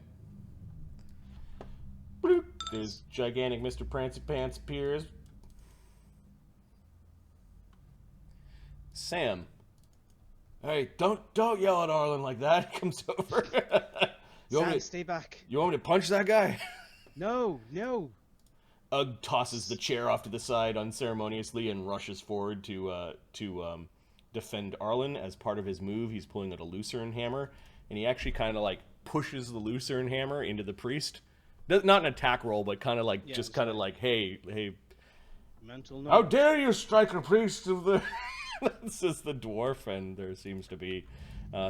Bloop. There's gigantic Mr. Prancy Pants appears. Sam. "Hey, don't yell at Arlen like that." He comes over. Sam, stay back. You want me to punch that guy? No. Ugg tosses the chair off to the side unceremoniously and rushes forward to defend Arlen. As part of his move, he's pulling out a Lucerne hammer, and he actually kind of like pushes the Lucerne hammer into the priest, Not an attack roll, but kind of like Yeah, just just kind of like, hey. Mental note. How dare you strike a priest of the... This is the dwarf, and there seems to be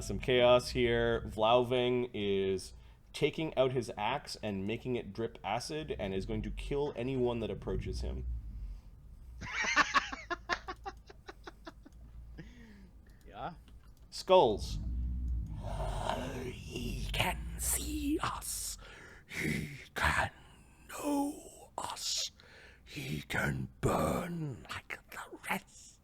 some chaos here. Vloughveng is taking out his axe and making it drip acid, and is going to kill anyone that approaches him. Yeah. Skulls. He can see us. He can know us. He can burn like the rest.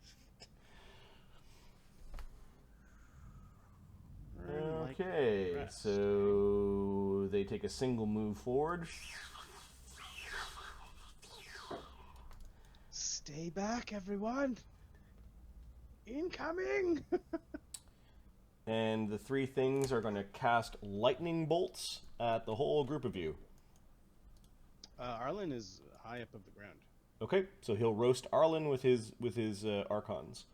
Okay, so they take a single move forward. Stay back, everyone. Incoming. And the three things are going to cast lightning bolts at the whole group of you. Arlen is high up of the ground. Okay, so he'll roast Arlen with his archons.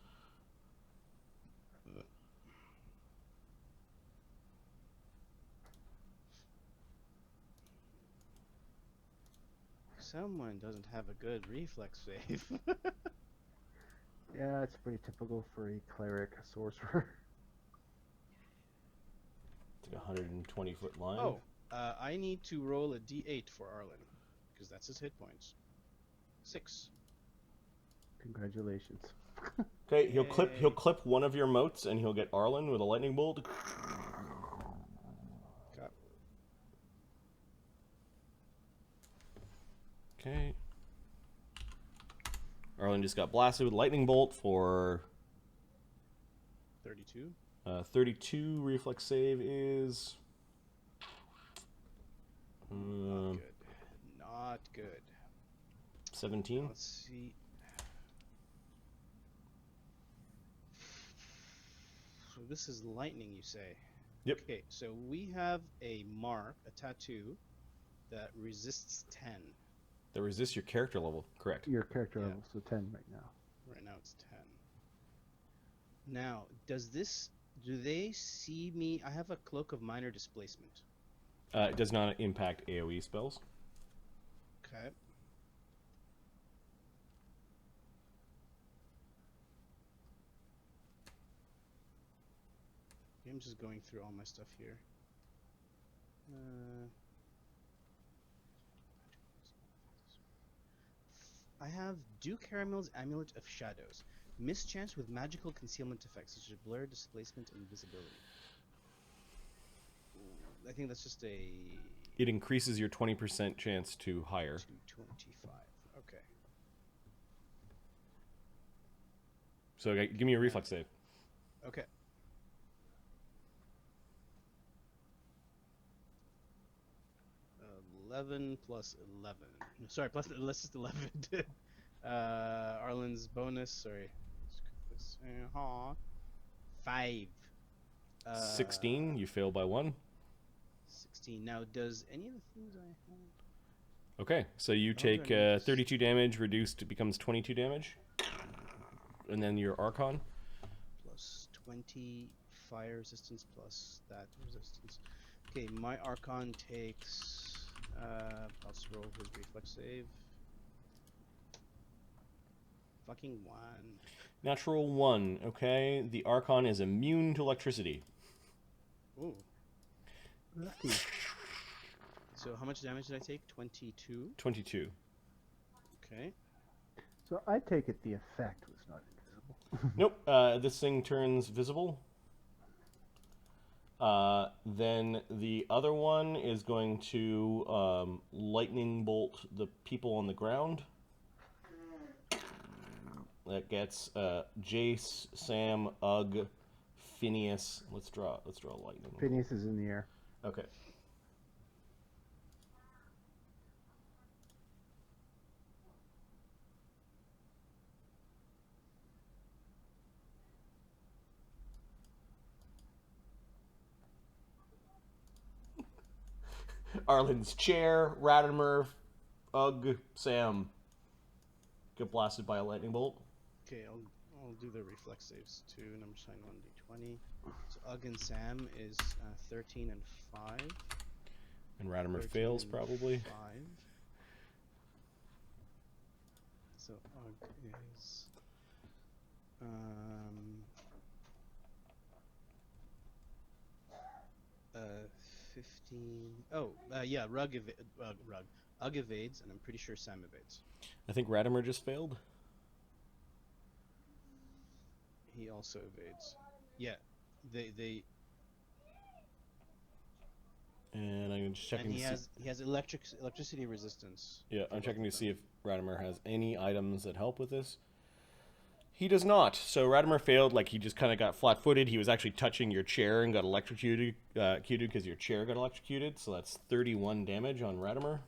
Someone doesn't have a good reflex save. Yeah, it's pretty typical for a cleric, a sorcerer. It's like a 120-foot line. Oh, I need to roll a d8 for Arlen, because that's his hit points. 6. Congratulations. Okay, he'll clip one of your motes, and he'll get Arlen with a lightning bolt. Okay. Arlen just got blasted with lightning bolt for 32. 32. Reflex save is Not good. Not good. 17. Let's see. So this is lightning, you say? Yep. Okay, so we have a mark, a tattoo, that resists 10. That resists your character level. Correct. Your character Yeah. level, so 10 right now. Right now it's 10. Now, do they see me? I have a cloak of minor displacement. It does not impact AoE spells. Okay. I'm just going through all my stuff here. I have Duke Caramel's Amulet of Shadows. Mischance with magical concealment effects such as blur, displacement, and invisibility. I think that's just a... It increases your 20% chance to higher. 225. Okay. So give me a reflex save. Okay. +11. Sorry, let's just 11. Arlen's bonus. Sorry. 5. 16. You fail by 1. 16. Now, does any of the things I have? Okay, so you take 32 damage, reduced, it becomes 22 damage. And then your Archon. Plus 20 fire resistance plus that resistance. Okay, my Archon takes... I'll just roll his reflex save. Fucking 1. Natural 1, okay. The Archon is immune to electricity. Ooh. Lucky. So how much damage did I take? 22? 22. Okay. So I take it the effect was not invisible. Nope, this thing turns visible. Then the other one is going to lightning bolt the people on the ground. That gets Jace, Sam, Ugg, Phineas. Let's draw lightning. Phineas is in the air. Okay. Arlen's chair, Radamer, Ugg, Sam get blasted by a lightning bolt. Okay, I'll do the reflex saves too, and I'm just trying 1d20. So Ugg and Sam is 13 and 5. And Radamer 13 fails, and probably. 5. So Ugg is 15. Oh, yeah, Ugg evades, and I'm pretty sure Sam evades. I think Radamer just failed. He also evades. Yeah, they And I'm just checking and he to see. has electricity resistance. Yeah, for I'm both checking of to see them. if Radamer has any items that help with this. He does not. So Radamer failed. Like, he just kind of got flat-footed. He was actually touching your chair and got electrocuted because your chair got electrocuted. So that's 31 damage on Radamer.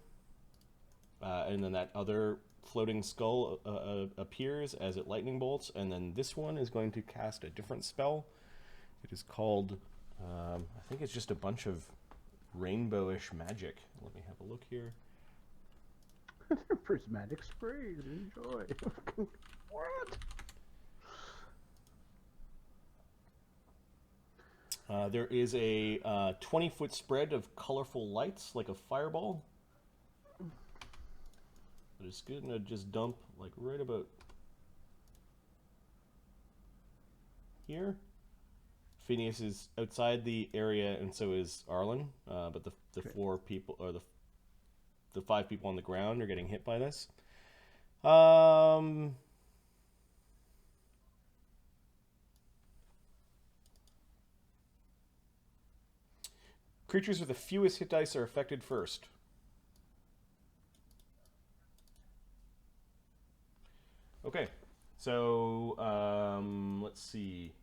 And then that other floating skull appears as it lightning bolts. And then this one is going to cast a different spell. It is called, I think it's just a bunch of rainbowish magic. Let me have a look here. Prismatic sprays, enjoy. What? There is a 20-foot spread of colorful lights, like a fireball. But it's going to just dump, like, right about here. Phineas is outside the area, and so is Arlen. But the Okay. 4 people, or the 5 people on the ground are getting hit by this. Creatures with the fewest hit dice are affected first. Okay, so let's see.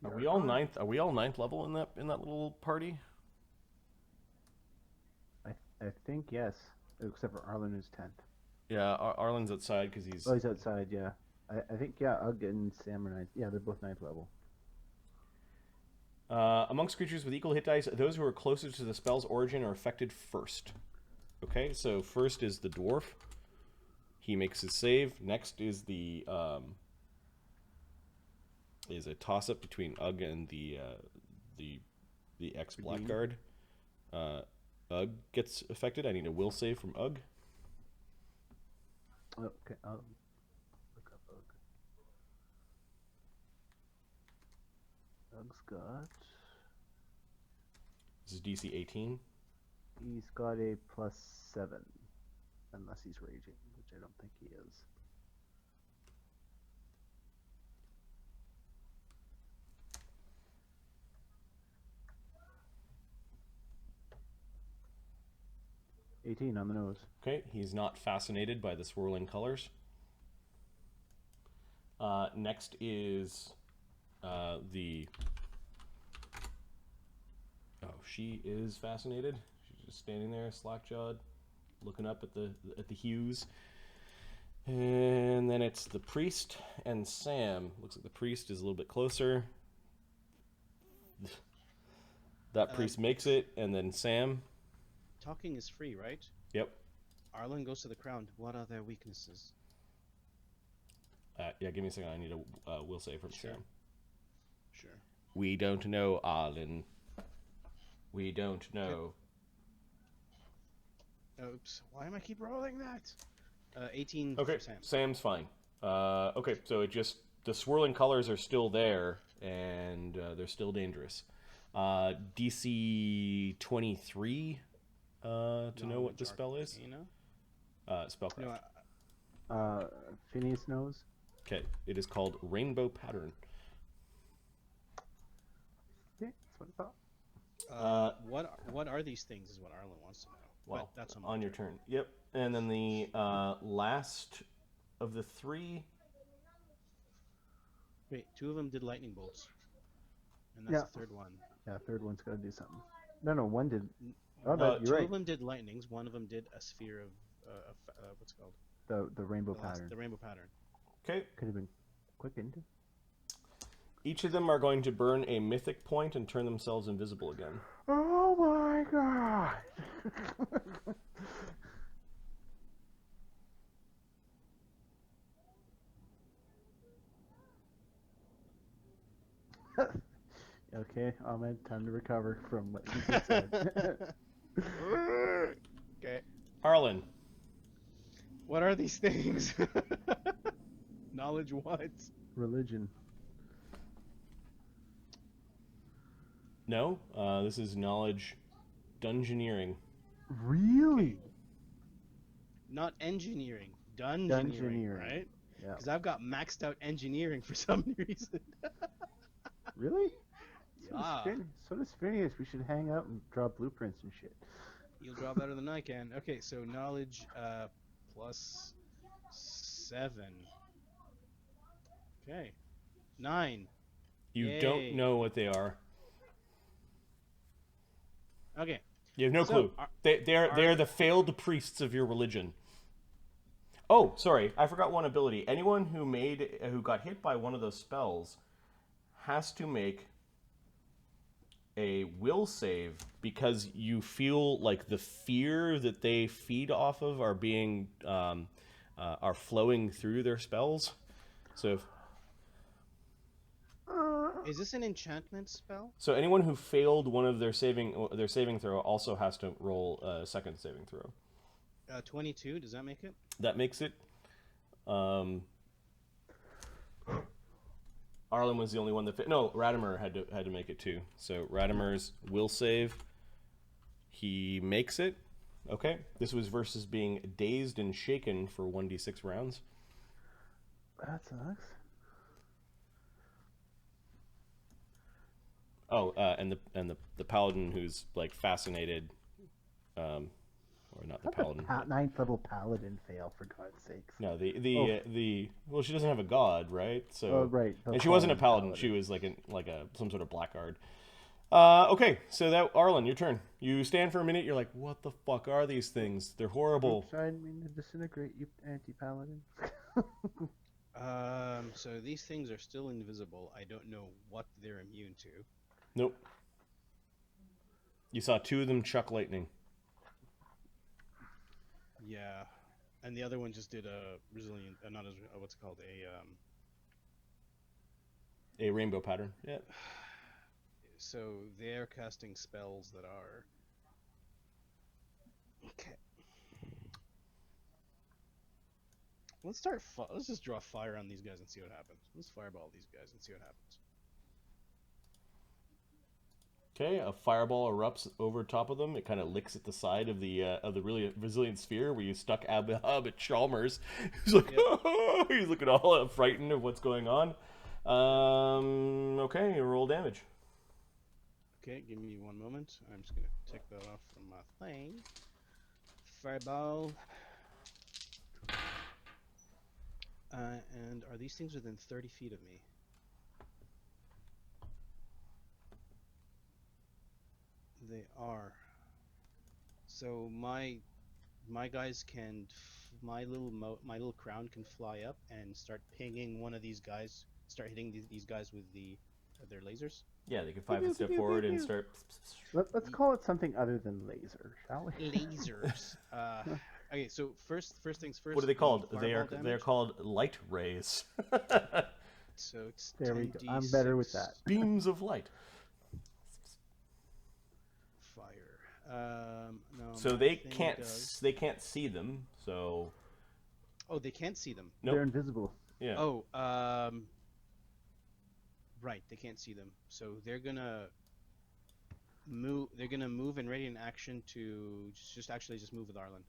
Are we all ninth? Are we all ninth level in that little party? I think yes, except for Arlen who's 10th. Yeah, Arlen's outside because he's. Oh, he's outside. Yeah, I think yeah. Ugg and Sam are 9th. Yeah, they're both 9th level. Amongst creatures with equal hit dice, those who are closest to the spell's origin are affected first. Okay, so first is the dwarf. He makes his save. Next is the is a toss up between Ugg and the ex Blackguard. Ugg gets affected. I need a will save from Ugg. Okay, I'll look up Ugg. Ugg's got. This is DC 18. He's got a +7, unless he's raging, which I don't think he is. +18 on the nose. Okay, he's not fascinated by the swirling colors. Next is the. Oh, she is fascinated. She's just standing there, slack-jawed, looking up at the hues. And then it's the priest and Sam. Looks like the priest is a little bit closer. That priest makes it, and then Sam. Talking is free, right? Yep. Arlen goes to the crown. What are their weaknesses? Yeah, give me a second. I need a will save from Sure. Sam. Sure. We don't know, Arlen. We don't know. Oops. Why am I keep rolling that? 18 Okay, for Sam. Sam's fine. Okay, so it just the swirling colors are still there, and they're still dangerous. DC 23 to know what the spell is. Spellcraft. No, Phineas knows. Okay, it is called Rainbow Pattern. Yeah, that's what I thought. what are these things is what Arlen wants to know. Well, But that's on your turn. Yep. And then the last of the 3. Wait, 2 of them did lightning bolts. And that's Yeah. the 3rd one. Yeah, third one's got to do something. No, one did. Oh, no, Two you're right. of them did lightnings. One of them did a sphere of what's it called? The rainbow The last- pattern. The rainbow pattern. Okay. Could have been quick into. Each of them are going to burn a mythic point and turn themselves invisible again. Oh my god! Okay, Ahmed, time to recover from what you just said. Okay. Arlen. What are these things? Knowledge what? Religion. No, this is knowledge dungeoneering. Really? Not engineering. Dungeoneering, right? Yeah. Because I've got maxed out engineering for some reason. Really? Yeah. So does Phineas. We should hang out and draw blueprints and shit. You'll draw better than I can. Okay, so knowledge plus 7. Okay. 9. You Yay. don't know what they are. Okay. You have no So, clue. They're the failed priests of your religion. Oh, sorry, I forgot one ability. Anyone who got hit by one of those spells has to make a will save because you feel like the fear that they feed off of are being are flowing through their spells. So Is this an enchantment spell? so anyone who failed one of their saving throw also has to roll a second saving throw. 22, does that make it? That makes it. Arlen was the only one that no, Radamer had to make it too. So Radamer's will save. He makes it. Okay. This was versus being dazed and shaken for 1d6 rounds. That sucks. Oh, and the paladin who's like fascinated, or not the paladin. Ninth level paladin fail, for God's sakes. No, the well, she doesn't have a god, right? So Oh, right. and she wasn't a paladin. She was like some sort of blackguard. Okay, so that Arlen, your turn. You stand for a minute. You're like, what the fuck are these things? They're horrible. Oops, I didn't mean to disintegrate you, anti-paladin. So these things are still invisible. I don't know what they're immune to. Nope. You saw two of them chuck lightning. Yeah, and the other one just did a resilient, not as what's it called, A rainbow pattern. Yeah. So they're casting spells that are. Okay. Let's start. Let's just draw fire on these guys and see what happens. Let's fireball these guys and see what happens. Okay, a fireball erupts over top of them. It kind of licks at the side of the really resilient sphere where you stuck Abhab at Chalmers. He's like, Yep. He's looking all frightened of what's going on. Okay, roll damage. Okay, give me one moment. I'm just gonna take that off from my thing. Fireball. And are these things within 30 feet of me? They are. So my guys can, my little crown can fly up and start pinging one of these guys. Start hitting these guys with their lasers. Yeah, they can 5 step forward and start. Let's call it something other than laser, shall we? Lasers. Okay, so first things first. What are they called? Fireball They're damage. called light rays. So it's There we go. 10d6 I'm better with that. Beams of light. Fire. No. So my they thing can't does- they can't see them. So Oh, they can't see them. nope. They're invisible. Yeah. Oh, right, they can't see them. So they're gonna move. They're gonna move in radiant action to just move with Arlen.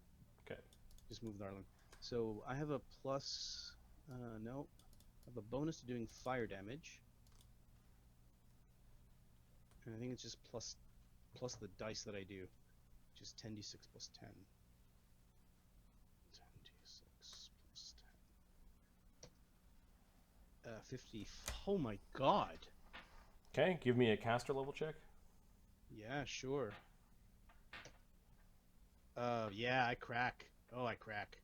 Okay. Just move with Arlen. So I have a plus. No, I have a bonus to doing fire damage. And I think it's just plus the dice that I do, which is 10d6 plus 10. 10d6 plus 10. 50. Oh my god. Okay, give me a caster level check. Yeah, sure. Yeah, I crack. Oh, I crack.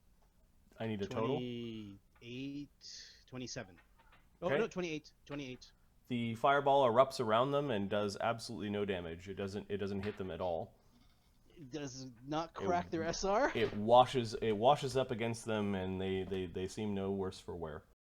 I need a total. 28, 27. Oh, Okay. no, 28. 28. The fireball erupts around them and does absolutely no damage. It doesn't hit them at all. It does not crack their SR? It washes up against them and they seem no worse for wear.